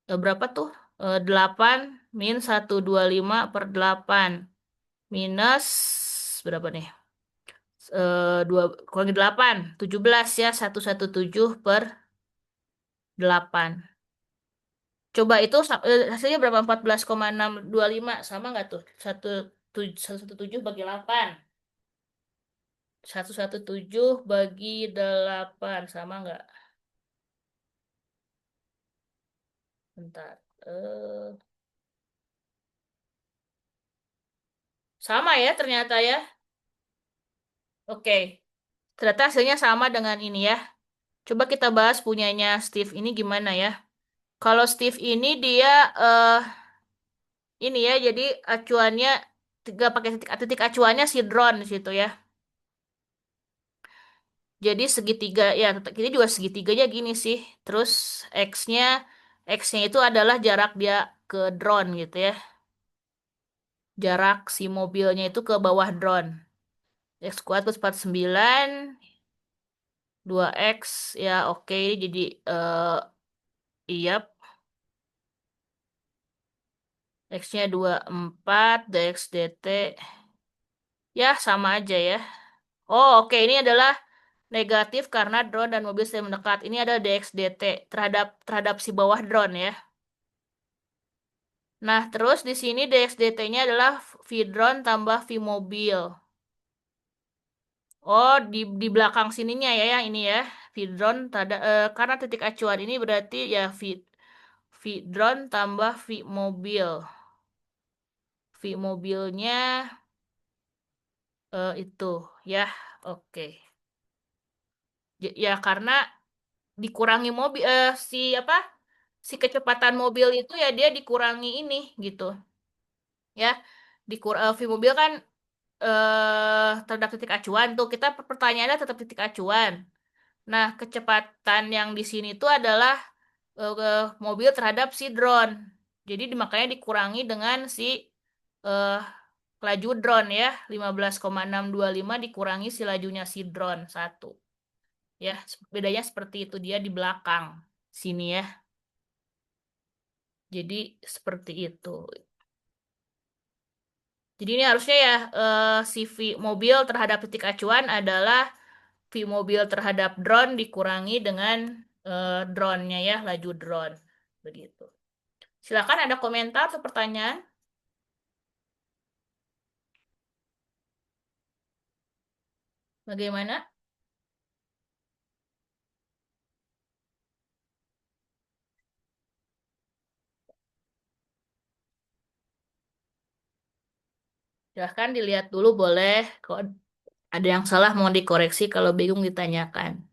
berapa tuh? 8 min 125 per 8 minus berapa nih? 2 kurangi 8, 17 ya, 117 per 8. Coba itu hasilnya berapa? 14,625 sama nggak tuh? 117 bagi 8. 117 bagi 8 sama nggak? Bentar. Sama ya ternyata ya. Oke. Ternyata hasilnya sama dengan ini ya. Coba kita bahas punyanya Steve ini gimana ya. Kalau Steve ini dia eh ini ya, jadi acuannya tiga pakai titik acuannya si drone di situ ya. Jadi segitiga ya, ini juga segitiganya gini sih. Terus X-nya X-nya itu adalah jarak dia ke drone gitu ya. Jarak si mobilnya itu ke bawah drone. X kuadrat plus 49 2X ya oke jadi iya X-nya 24 dx dt ya sama aja ya. Oh oke ini adalah negatif karena drone dan mobil sedang mendekat. Ini ada dx dt terhadap terhadap si bawah drone ya. Nah, terus di sini dx dt-nya adalah V drone tambah V mobil. Oh, di belakang sininya ya yang ini ya. V drone karena titik acuan ini berarti ya V drone tambah V mobil. V mobilnya itu ya. Oke. Ya karena dikurangi mobil si apa? Si kecepatan mobil itu ya dia dikurangi ini gitu. Ya. V mobil kan terhadap titik acuan tuh. Kita pertanyaannya tetap titik acuan. Nah, kecepatan yang di sini tuh adalah mobil terhadap si drone. Jadi makanya dikurangi dengan si eh, laju drone ya, 15,625 dikurangi si lajunya si drone satu. Ya, bedanya seperti itu dia di belakang sini ya. Jadi seperti itu. Jadi ini harusnya ya CV mobil terhadap titik acuan adalah V mobil terhadap drone dikurangi dengan drone-nya ya, laju drone. Begitu. Silakan ada komentar atau pertanyaan? Bagaimana? Silahkan dilihat dulu boleh. Kalau ada yang salah mau dikoreksi, kalau bingung ditanyakan.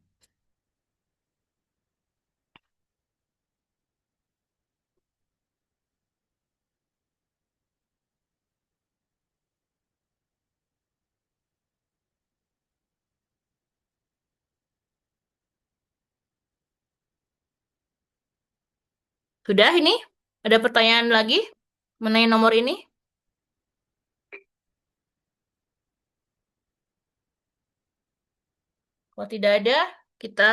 Sudah ini? Ada pertanyaan lagi mengenai nomor ini? Kalau tidak ada, kita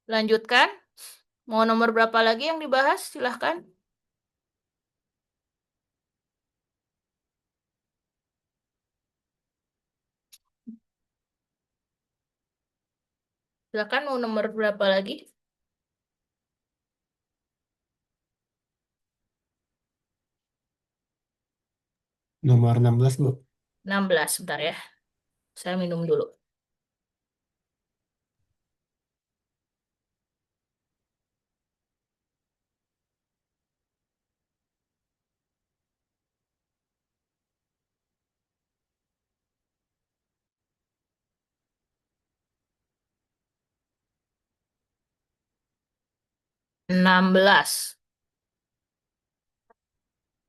lanjutkan. Mau nomor berapa lagi yang dibahas? Silahkan. Silahkan mau nomor berapa lagi? Nomor 16, Bu. 16, bentar ya. Saya minum dulu. Enam belas.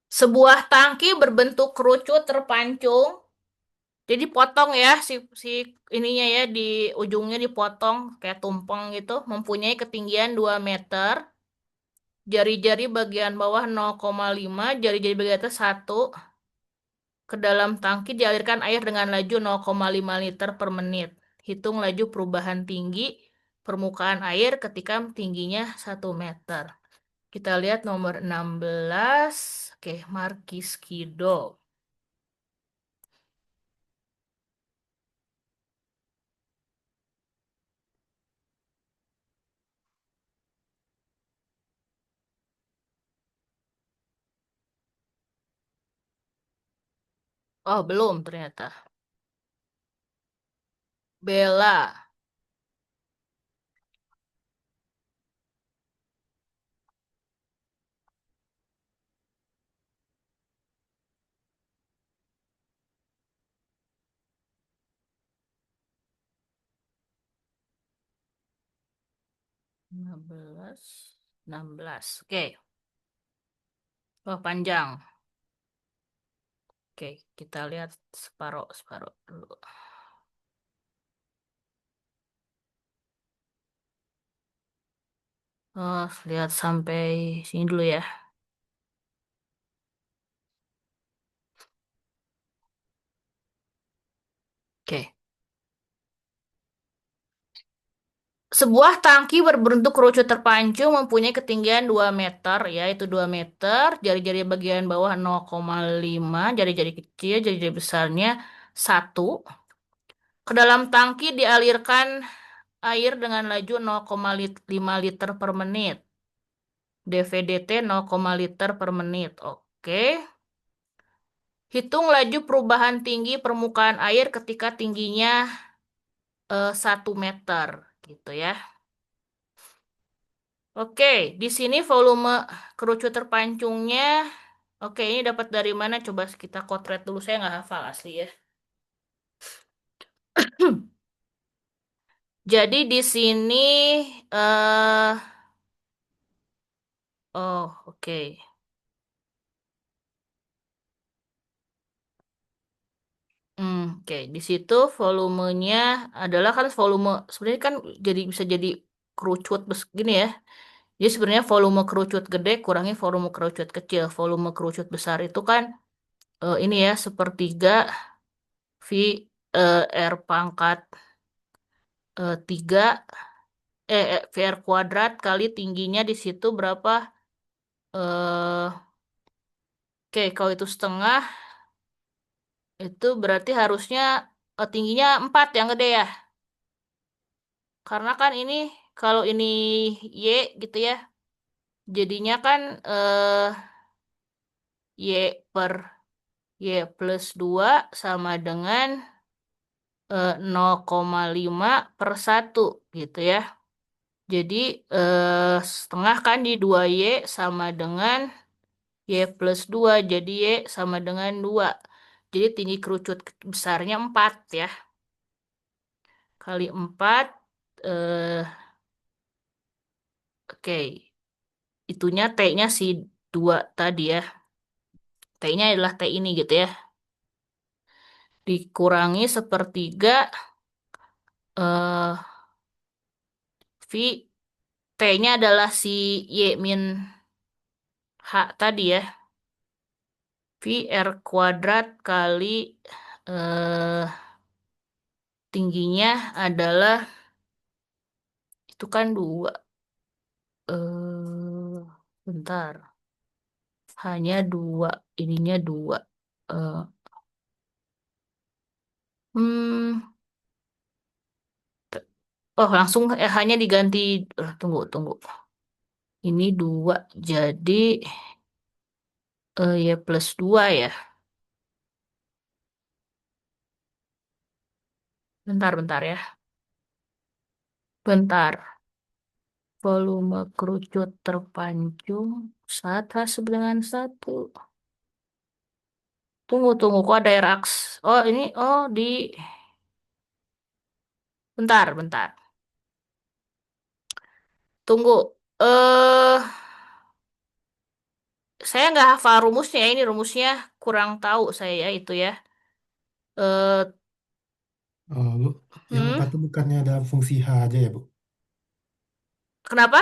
Sebuah tangki berbentuk kerucut terpancung. Jadi potong ya si ininya ya di ujungnya dipotong kayak tumpeng gitu, mempunyai ketinggian 2 meter. Jari-jari bagian bawah 0,5, jari-jari bagian atas 1. Ke dalam tangki dialirkan air dengan laju 0,5 liter per menit. Hitung laju perubahan tinggi permukaan air ketika tingginya 1 meter. Kita lihat nomor 16. Oke, Markis Kido. Oh, belum ternyata. Bella. 15, 16. Oke. Oh, panjang. Oke, kita lihat separuh-separuh dulu. Oh, lihat sampai sini dulu ya. Oke. Sebuah tangki berbentuk kerucut terpancung mempunyai ketinggian 2 meter, yaitu 2 meter, jari-jari bagian bawah 0,5, jari-jari kecil, jari-jari besarnya 1. Ke dalam tangki dialirkan air dengan laju 0,5 liter per menit. DVDT 0, liter per menit. Oke. Hitung laju perubahan tinggi permukaan air ketika tingginya 1 meter. Gitu ya. Oke, di sini volume kerucut terpancungnya. Oke, ini dapat dari mana? Coba kita kotret dulu. Saya nggak hafal asli ya. Jadi di sini, eh oh oke. Oke, di situ volumenya adalah kan volume sebenarnya kan jadi bisa jadi kerucut gini ya. Jadi sebenarnya volume kerucut gede kurangi volume kerucut kecil. Volume kerucut besar itu kan ini ya sepertiga V R pangkat 3 VR kuadrat kali tingginya di situ berapa? Oke, kalau itu setengah, itu berarti harusnya tingginya 4 yang gede ya. Karena kan ini, kalau ini Y gitu ya, jadinya kan Y per Y plus 2 sama dengan 0,5 per 1 gitu ya. Jadi setengah kan di 2Y sama dengan Y plus 2. Jadi Y sama dengan 2. Jadi tinggi kerucut besarnya 4 ya. Kali 4. Eh, oke. Itunya T-nya si 2 tadi ya. T-nya adalah T ini gitu ya. Dikurangi sepertiga eh, V. T-nya adalah si Y min H tadi ya. V R kuadrat kali eh, tingginya adalah itu kan dua. Bentar. Hanya dua. Ininya dua. Eh, hmm. Oh, langsung hanya diganti. Tunggu, tunggu. Ini dua. Jadi ya plus dua ya. Bentar, bentar ya. Bentar. Volume kerucut terpancung saat H dengan satu. Tunggu, tunggu. Kok ada aks? Oh, ini. Oh, di. Bentar, bentar. Tunggu. Eh, saya nggak hafal rumusnya. Ini rumusnya kurang tahu saya ya itu ya. Eh, Oh, Bu, yang hmm, 4 itu bukannya ada fungsi H aja ya, Bu? kenapa?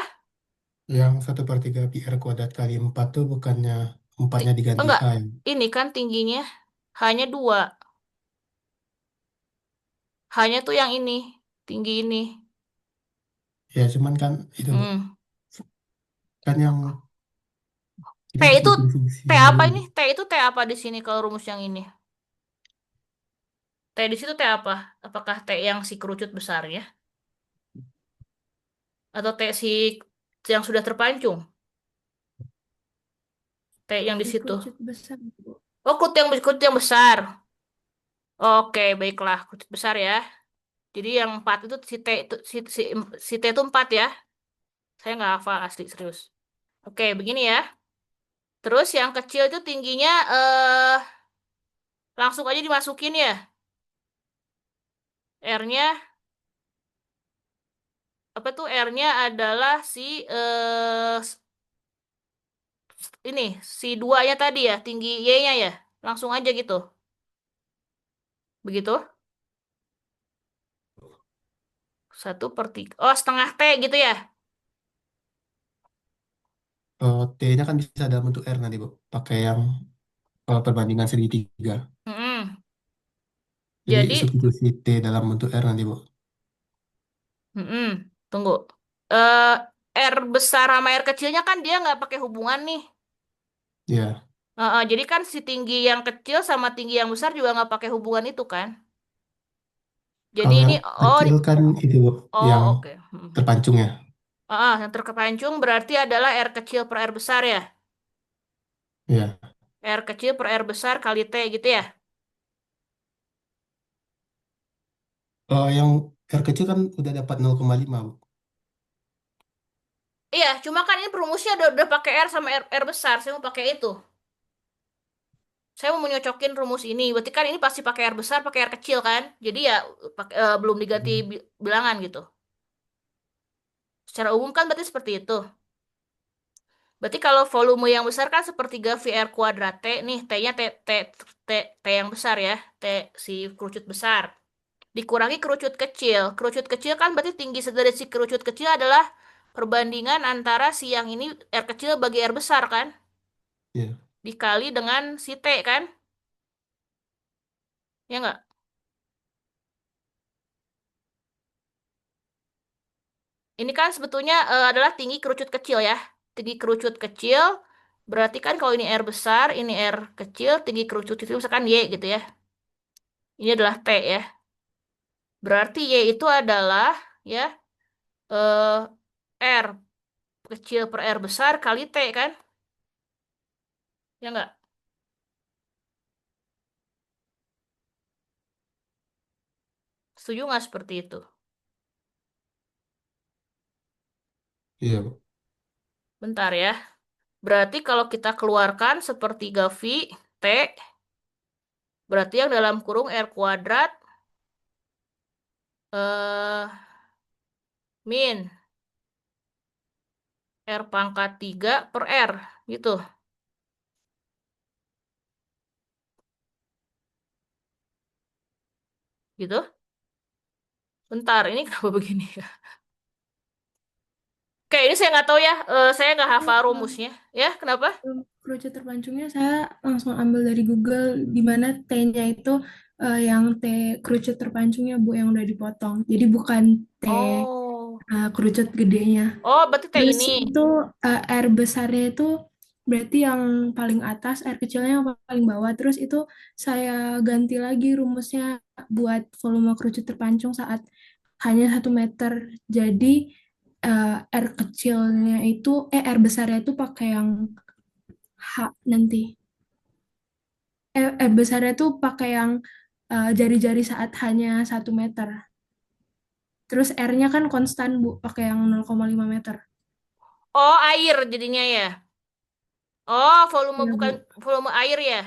Yang 1/3 pi r kuadrat kali 4 tuh bukannya empatnya diganti Enggak. H ya? Ini kan tingginya hanya dua. Hanya tuh yang ini. Tinggi ini. Ya, cuman kan itu, Bu. Hmm. Kan yang T kita harus itu bikin fungsi T yang apa ini, ini? Bu. T itu T apa di sini kalau rumus yang ini? T di situ T apa? Apakah T yang si kerucut besarnya? Atau T si yang sudah terpancung? T yang di Si situ. kerucut besar, Bu. Oh, kerucut yang besar. Oke, baiklah. Kerucut besar ya. Jadi yang 4 itu si T itu si T itu 4 ya. Saya nggak hafal asli serius. Oke, begini ya. Terus yang kecil itu tingginya langsung aja dimasukin ya. R-nya apa tuh R-nya adalah si ini si duanya tadi ya, tinggi Y-nya ya. Langsung aja gitu. Begitu. 1/3. Oh, setengah T gitu ya. T-nya kan bisa dalam bentuk R nanti, Bu. Pakai yang perbandingan segitiga. Mm-mm. Jadi Jadi, substitusi T dalam bentuk R nanti, Bu. mm-mm. Tunggu. Eh R besar sama R kecilnya kan dia nggak pakai hubungan nih. Ya, Jadi kan si tinggi yang kecil sama tinggi yang besar juga nggak pakai hubungan itu kan. Jadi kalau ini, yang oh, kecil kan itu, Bu, oh yang oke. Mm. terpancung ya. Yang terkepancung berarti adalah R kecil per R besar ya. Ya. R kecil per R besar kali T gitu ya. Yang R kecil kan udah dapat 0,5, Bu. Iya, cuma kan ini perumusnya udah pakai R sama R besar. Saya mau pakai itu. Saya mau nyocokin rumus ini. Berarti kan ini pasti pakai R besar, pakai R kecil kan. Jadi ya belum diganti bilangan gitu. Secara umum kan berarti seperti itu. Berarti kalau volume yang besar kan sepertiga VR kuadrat T nih. T-nya T yang besar ya. T si kerucut besar. Dikurangi kerucut kecil. Kerucut kecil kan berarti tinggi dari si kerucut kecil adalah perbandingan antara si yang ini R kecil bagi R besar kan. Ya. Dikali dengan si T kan. Ya nggak? Ini kan sebetulnya adalah tinggi kerucut kecil ya. Tinggi kerucut kecil berarti kan kalau ini R besar, ini R kecil, tinggi kerucut kecil misalkan Y gitu ya. Ini adalah T ya. Berarti Y itu adalah ya eh, R kecil per R besar kali T kan? Ya nggak? Setuju nggak seperti itu? Iya, Bu. Bentar ya. Berarti kalau kita keluarkan sepertiga V T, berarti yang dalam kurung R kuadrat eh min R pangkat 3 per R gitu. Gitu. Bentar, ini kenapa begini ya? Kayak ini saya nggak tahu ya, saya nggak Oh, hafal rumusnya. Ya, kenapa? kerucut terpancungnya saya langsung ambil dari Google, di mana T-nya itu yang T kerucut terpancungnya Bu yang udah dipotong. Jadi bukan T Oh, kerucut gedenya. oh berarti teh Terus ini. itu R besarnya itu berarti yang paling atas, R kecilnya yang paling bawah. Terus itu saya ganti lagi rumusnya buat volume kerucut terpancung saat hanya 1 meter. Jadi R kecilnya itu, R besarnya itu pakai yang H nanti. Besarnya tuh pakai yang jari-jari saat hanya 1 meter. Terus R-nya kan konstan, Bu, pakai yang 0,5 meter. Oh, air jadinya ya. Oh, volume Iya, bukan Bu. volume air ya.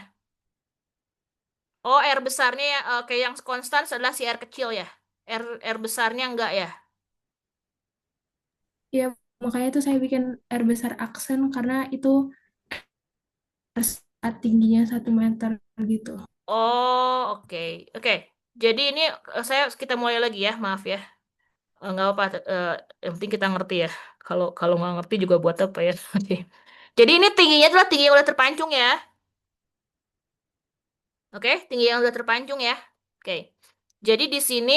Oh, R besarnya ya, kayak yang konstan adalah si R kecil ya. R besarnya enggak ya. Iya, makanya tuh saya bikin R besar aksen karena itu saat tingginya 1 meter gitu. Oh, oke. Oke. Jadi ini kita mulai lagi ya, maaf ya. Nggak apa, yang penting kita ngerti ya. Kalau kalau nggak ngerti juga buat apa ya. Oke. Jadi ini tingginya adalah tinggi yang udah terpancung ya. Oke, tinggi yang udah terpancung ya. Oke. Jadi di sini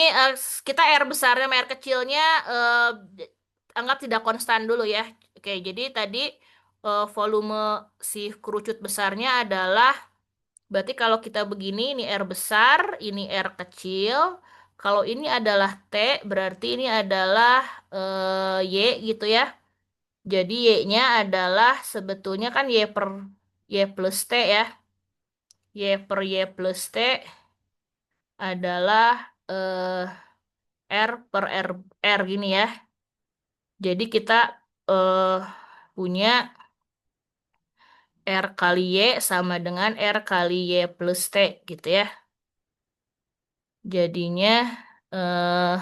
kita R besarnya sama R kecilnya anggap tidak konstan dulu ya. Oke, jadi tadi volume si kerucut besarnya adalah, berarti kalau kita begini ini R besar, ini R kecil. Kalau ini adalah T, berarti ini adalah Y gitu ya. Jadi Y-nya adalah sebetulnya kan Y plus T ya. Y per Y plus T adalah R per R gini ya. Jadi kita eh, punya R kali Y sama dengan R kali Y plus T gitu ya. Jadinya eh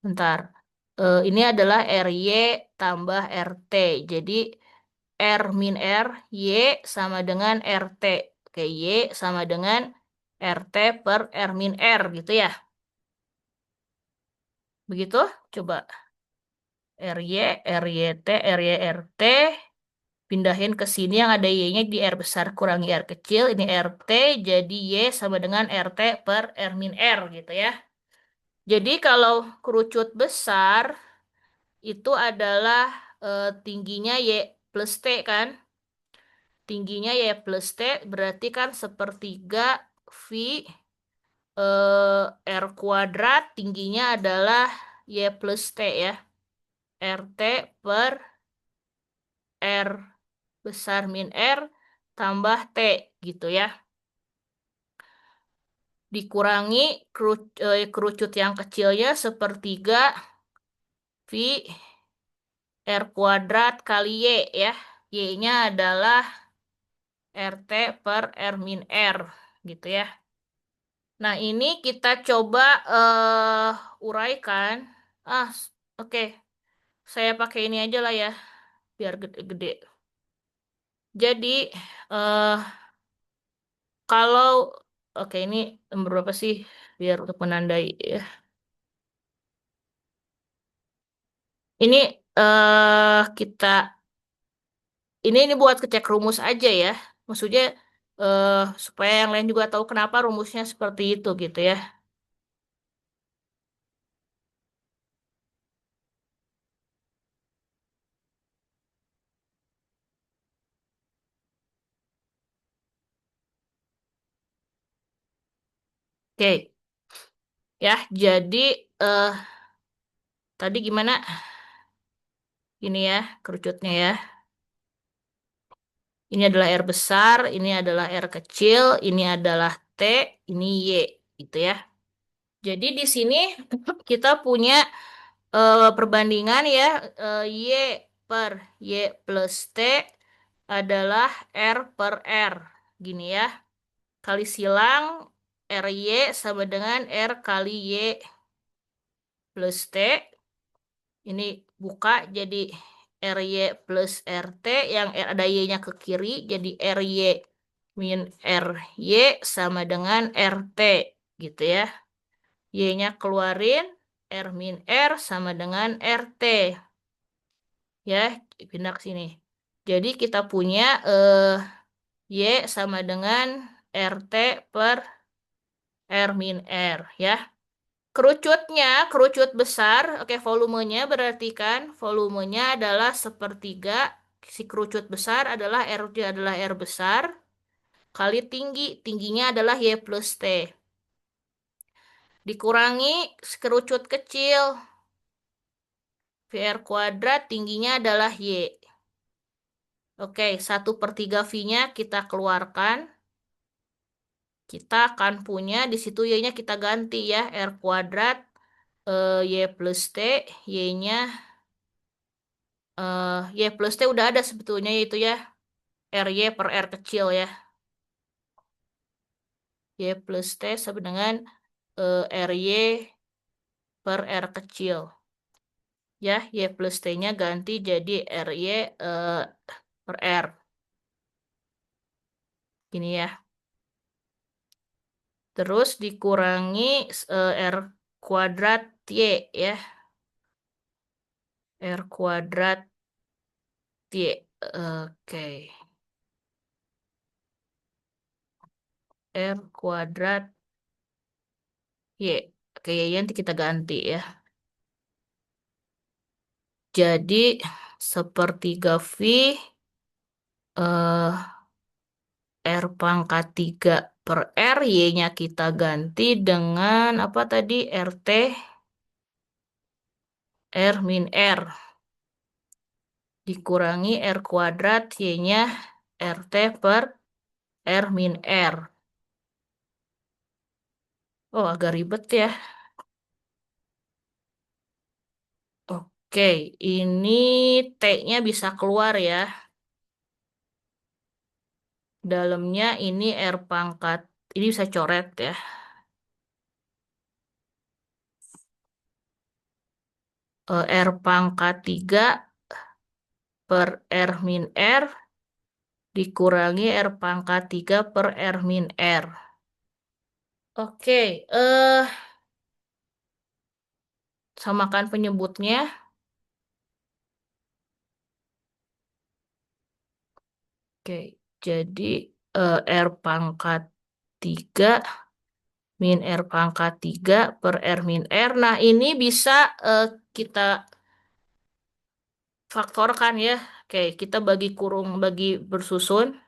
bentar. Ini adalah RY tambah RT. Jadi R min R, Y sama dengan RT. Oke, Y sama dengan RT per R min R gitu ya. Begitu? Coba RY, RYT, RYRT. Pindahin ke sini yang ada Y-nya di R besar kurangi R kecil. Ini RT, jadi Y sama dengan RT per R min R gitu ya. Jadi kalau kerucut besar itu adalah tingginya Y plus T kan. Tingginya Y plus T berarti kan sepertiga V R kuadrat. Tingginya adalah Y plus T ya. RT per R besar min R tambah T gitu ya. Dikurangi kerucut yang kecilnya sepertiga V R kuadrat kali Y ya. Y-nya adalah RT per R min R gitu ya. Nah, ini kita coba uraikan. Ah, oke. Saya pakai ini aja lah ya, biar gede-gede. Jadi, eh kalau, oke ini nomor berapa sih? Biar untuk menandai ya. Ini kita, ini buat kecek rumus aja ya. Maksudnya eh supaya yang lain juga tahu kenapa rumusnya seperti itu gitu ya. Oke, ya. Jadi eh tadi gimana? Ini ya kerucutnya ya. Ini adalah R besar, ini adalah R kecil, ini adalah T, ini Y gitu ya. Jadi di sini kita punya perbandingan ya, Y per Y plus T adalah R per R. Gini ya. Kali silang RY sama dengan R kali Y plus T. Ini buka jadi RY plus RT yang ada Y-nya ke kiri jadi RY min RY sama dengan RT gitu ya. Y-nya keluarin R min R sama dengan RT. Ya, pindah ke sini. Jadi kita punya Y sama dengan RT per R min R ya. Kerucut besar, oke volumenya berarti kan volumenya adalah sepertiga, si kerucut besar adalah R besar, kali tingginya adalah Y plus T. Dikurangi kerucut kecil, VR kuadrat tingginya adalah Y. Oke, 1/3 V-nya kita keluarkan. Kita akan punya di situ Y-nya kita ganti ya, R kuadrat, Y plus T, Y-nya, Y plus T udah ada sebetulnya yaitu ya, RY per R kecil ya. Y plus T sama dengan RY per R kecil. Ya, Y plus T-nya ganti jadi RY per R. Gini ya. Terus dikurangi R kuadrat Y ya. R kuadrat Y. Oke. R kuadrat Y. Oke, Y nanti kita ganti ya. Jadi sepertiga V eh, R pangkat 3 per R, Y-nya kita ganti dengan apa tadi? RT R min R. Dikurangi R kuadrat, Y-nya RT per R min R. Oh, agak ribet ya. Oke, ini T-nya bisa keluar ya. Dalamnya ini R pangkat, ini bisa coret ya. R pangkat 3 per R min R dikurangi R pangkat 3 per R min R. Oke, samakan penyebutnya. Oke, jadi R pangkat 3 min R pangkat 3 per R min R. Nah, ini bisa kita faktorkan ya. Oke, kita bagi bersusun.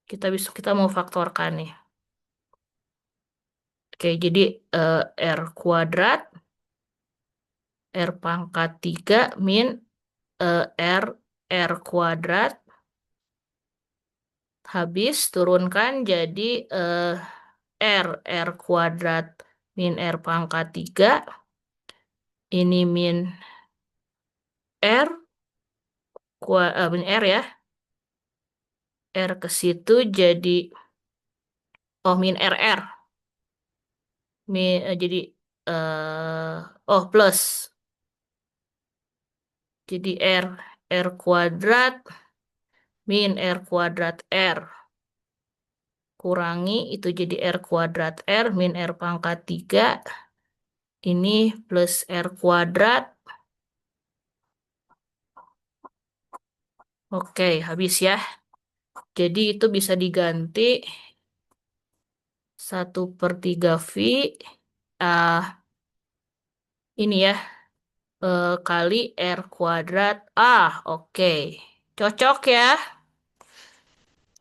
Kita mau faktorkan nih. Oke, jadi R kuadrat R pangkat 3 min R R kuadrat habis turunkan jadi R kuadrat min R pangkat 3 ini min R min R ya, R ke situ jadi min RR jadi plus jadi R kuadrat min R kuadrat R kurangi itu jadi R kuadrat R min R pangkat 3 ini plus R kuadrat. Oke, habis ya. Jadi itu bisa diganti 1/3 V ini ya kali R kuadrat. Oke. Cocok ya.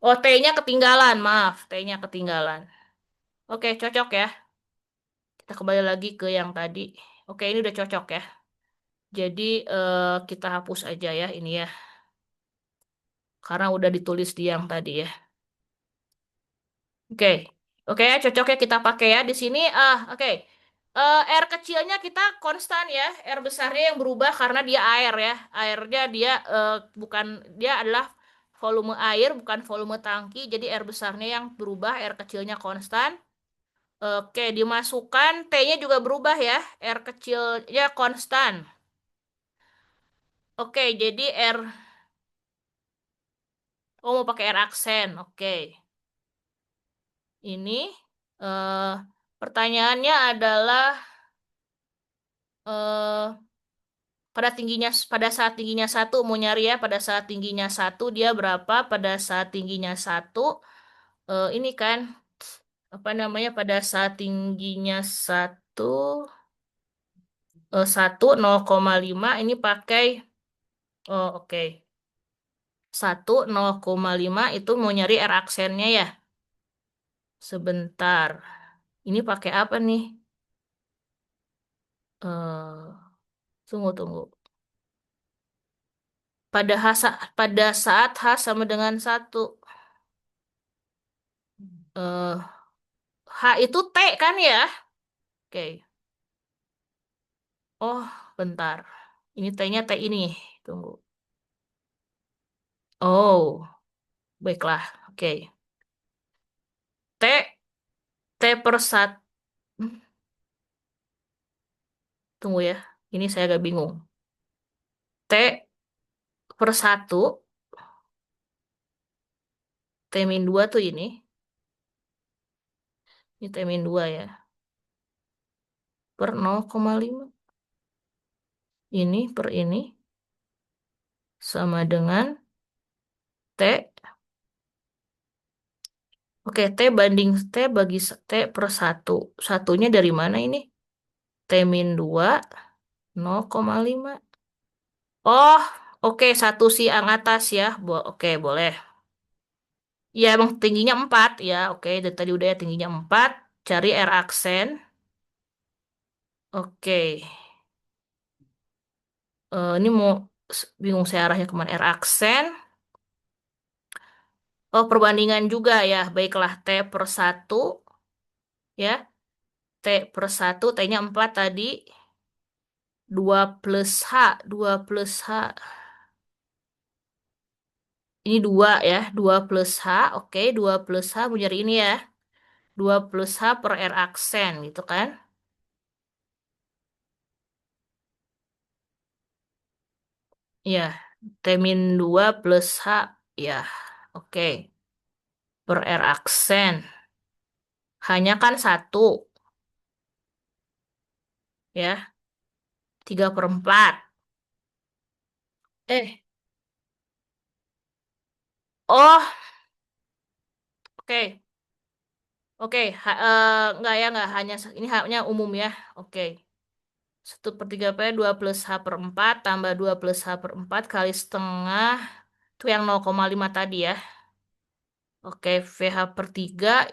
Oh, T-nya ketinggalan. Maaf, T-nya ketinggalan. Oke, cocok ya. Kita kembali lagi ke yang tadi. Oke, ini udah cocok ya. Jadi kita hapus aja ya ini ya. Karena udah ditulis di yang tadi ya. Oke, oke ya cocoknya kita pakai ya di sini. Oke. R kecilnya kita konstan ya. R besarnya yang berubah karena dia air ya. Airnya dia bukan dia adalah volume air bukan volume tangki. Jadi R besarnya yang berubah, R kecilnya konstan. Oke, dimasukkan T-nya juga berubah ya. R kecilnya konstan. Oke, jadi mau pakai R aksen. Oke. Ini eh, pertanyaannya adalah pada saat tingginya satu mau nyari ya, pada saat tingginya satu dia berapa, pada saat tingginya satu ini kan apa namanya, pada saat tingginya satu satu 0,5 ini pakai, oh oke, satu 0,5 itu mau nyari R aksennya ya. Sebentar. Ini pakai apa nih? Tunggu tunggu. Pada saat H sama dengan satu. eh H itu T kan ya? Oke. Oh, bentar. Ini T-nya T ini. Tunggu. Oh, baiklah. Oke. T, T per satu. Tunggu ya. Ini saya agak bingung. T per satu. T min 2 tuh ini. Ini T min 2 ya. Per 0,5. Ini per ini. Sama dengan T. Oke, T banding T bagi T per satu. Satunya dari mana ini? T min 2, 0,5. Oh, oke, satu siang atas ya. Oke, boleh. Ya, emang tingginya 4 ya. Oke, dari tadi udah ya tingginya 4. Cari R aksen. Oke. Ini mau bingung saya arahnya kemana. R aksen. Oh, perbandingan juga ya. Baiklah, T per satu ya. T per satu, T-nya 4 tadi. 2 plus H. 2 plus H. Ini 2 ya. 2 plus H. Oke, 2 plus H. Mau nyari ini ya. 2 plus H per R aksen gitu kan. Ya, T min 2 plus H. Ya, oke. Per R aksen. Hanya kan satu. Ya, 3/4. Eh, oh, oke. Oke, nggak hanya ini haknya umum ya. Oke. 1/3 P 2 plus H per 4 tambah 2 plus H per 4 kali setengah. Itu yang 0,5 tadi ya. Oke, VH per 3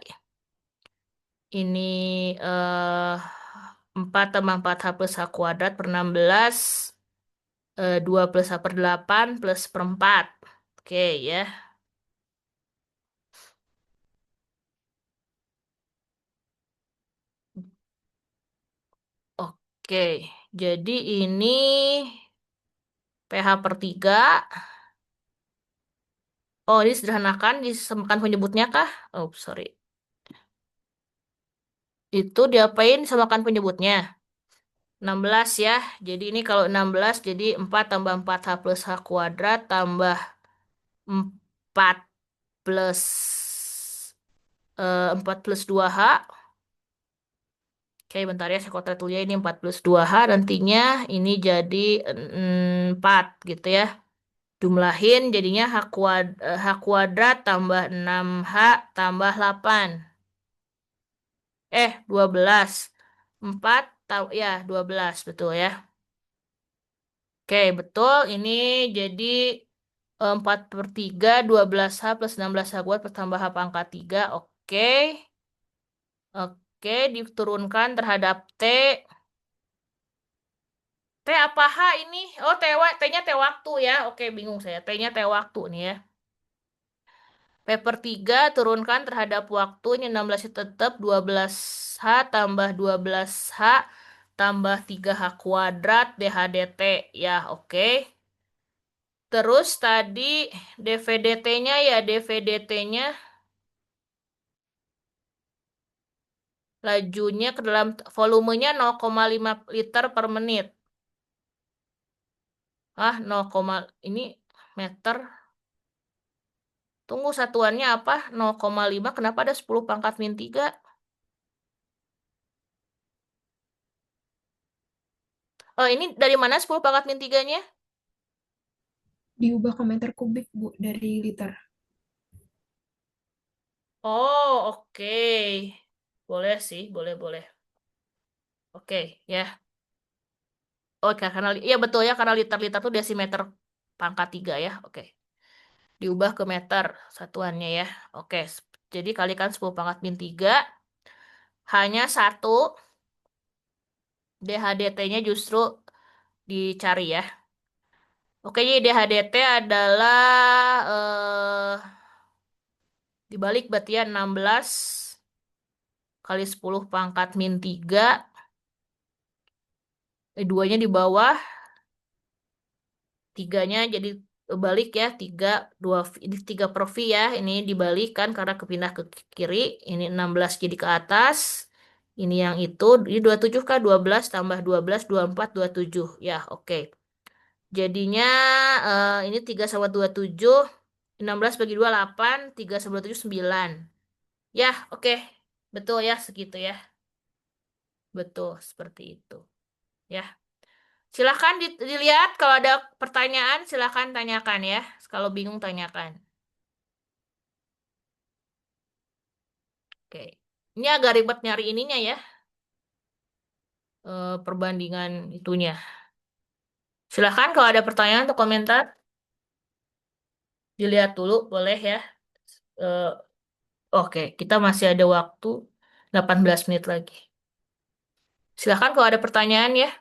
ini eh 4 tambah 4H plus H kuadrat per 16. 2 plus H per 8 plus per 4. Oke ya. Oke, jadi ini PH per 3. Oh, ini sederhanakan disamakan penyebutnya kah? Oh, sorry. Itu diapain samakan penyebutnya? 16 ya. Jadi ini kalau 16 jadi 4 tambah 4H plus H kuadrat tambah 4 plus 4 plus 2H. Oke, bentar ya saya kotak dulu ya. Ini 4 plus 2H nantinya ini jadi 4 gitu ya. Jumlahin jadinya H kuadrat tambah 6H tambah 8. 12. 4 ya 12 betul ya. Oke, betul. Ini jadi 4/3 12H plus 16H kuadrat per tambah H pangkat 3. Oke. Oke, diturunkan terhadap T. T apa H ini? Oh, T-nya T waktu ya. Oke, bingung saya. T-nya T waktu nih ya. P per 3 turunkan terhadap waktu. Ini 16 tetap 12H tambah 12H tambah 3H kuadrat DH/dt. Ya, oke. Terus tadi dv/dt-nya ya, dv/dt-nya lajunya ke dalam volumenya 0,5 liter per menit. 0, ini Tunggu satuannya apa? 0,5. Kenapa ada 10 pangkat min 3? Oh, ini dari mana 10 pangkat min 3-nya? Diubah ke meter kubik, Bu, dari liter. Oh, oke. Boleh sih, boleh, boleh. Oke, ya. Oh, karena, iya betul ya, karena liter-liter tuh desimeter pangkat 3 ya. Oke. Diubah ke meter satuannya ya. Oke, jadi kalikan 10 pangkat min 3. Hanya satu, DHDT-nya justru dicari ya. Oke, jadi DHDT adalah dibalik berarti ya 16 kali 10 pangkat min 3. Duanya di bawah, tiganya jadi balik ya, 3, 2, ini 3 per V ya. Ini dibalik kan karena kepindah ke kiri. Ini 16 jadi ke atas. Ini yang itu, ini 27 kah? 12 tambah 12, 24, 27. Ya, oke. Jadinya ini 3 sama 27, 16 bagi 2, 8, 3 sama 27, 9. Ya, oke. Betul ya, segitu ya. Betul, seperti itu. Ya. Silahkan dilihat kalau ada pertanyaan, silahkan tanyakan ya. Kalau bingung tanyakan. Oke. Ini agak ribet nyari ininya ya, perbandingan itunya. Silahkan kalau ada pertanyaan atau komentar, dilihat dulu boleh ya. Eh, oke, kita masih ada waktu 18 menit lagi. Silahkan kalau ada pertanyaan ya.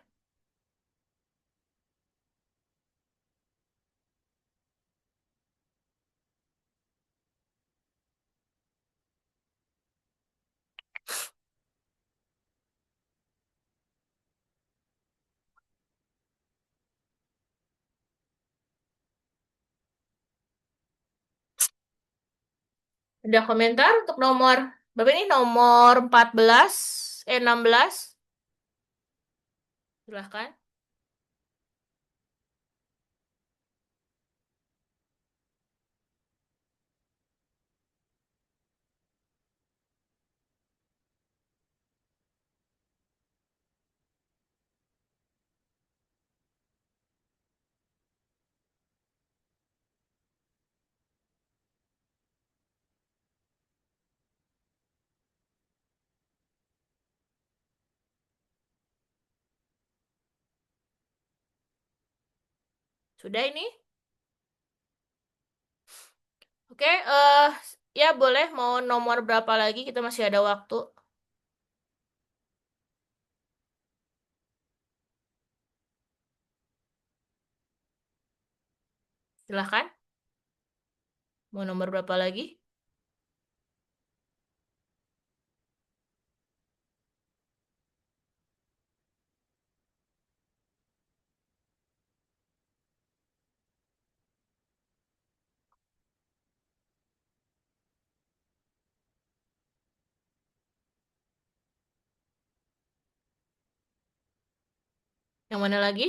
Ada komentar untuk nomor, berapa ini nomor 14, 16. Silahkan. Sudah ini? Oke, ya boleh mau nomor berapa lagi? Kita masih ada waktu. Silahkan. Mau nomor berapa lagi? Yang mana lagi?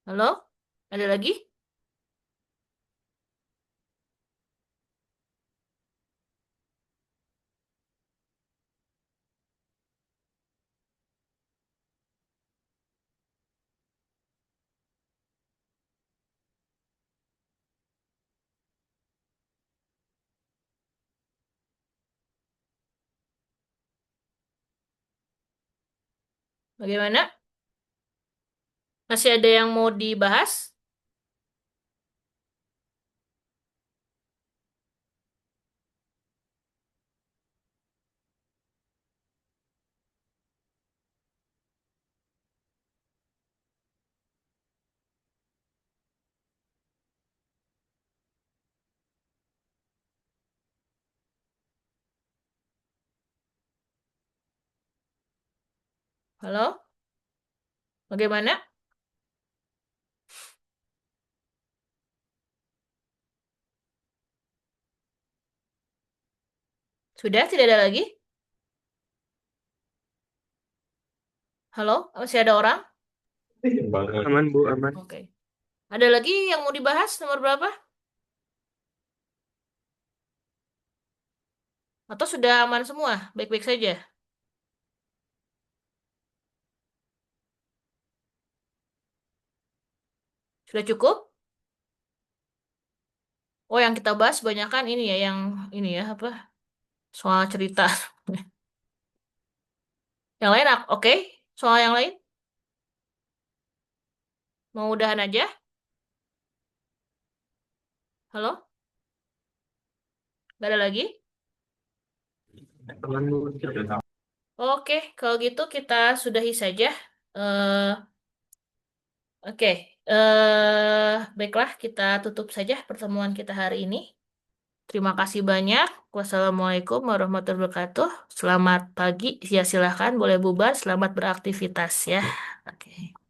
Halo? Ada lagi? Bagaimana? Masih ada yang mau dibahas? Halo? Bagaimana? Sudah tidak ada lagi? Halo? Masih ada orang? Aman Bu, aman. Oke. Ada lagi yang mau dibahas? Nomor berapa? Atau sudah aman semua? Baik-baik saja? Sudah cukup? Oh, yang kita bahas banyak kan ini ya, yang ini ya, apa? Soal cerita. Yang lain, oke? Soal yang lain? Mau udahan aja? Halo? Gak ada lagi? Aman Bu. Oke, kalau gitu kita sudahi saja. Eh, oke, baiklah kita tutup saja pertemuan kita hari ini. Terima kasih banyak. Wassalamualaikum warahmatullahi wabarakatuh. Selamat pagi. Ya, silahkan boleh bubar. Selamat beraktivitas ya. Oke.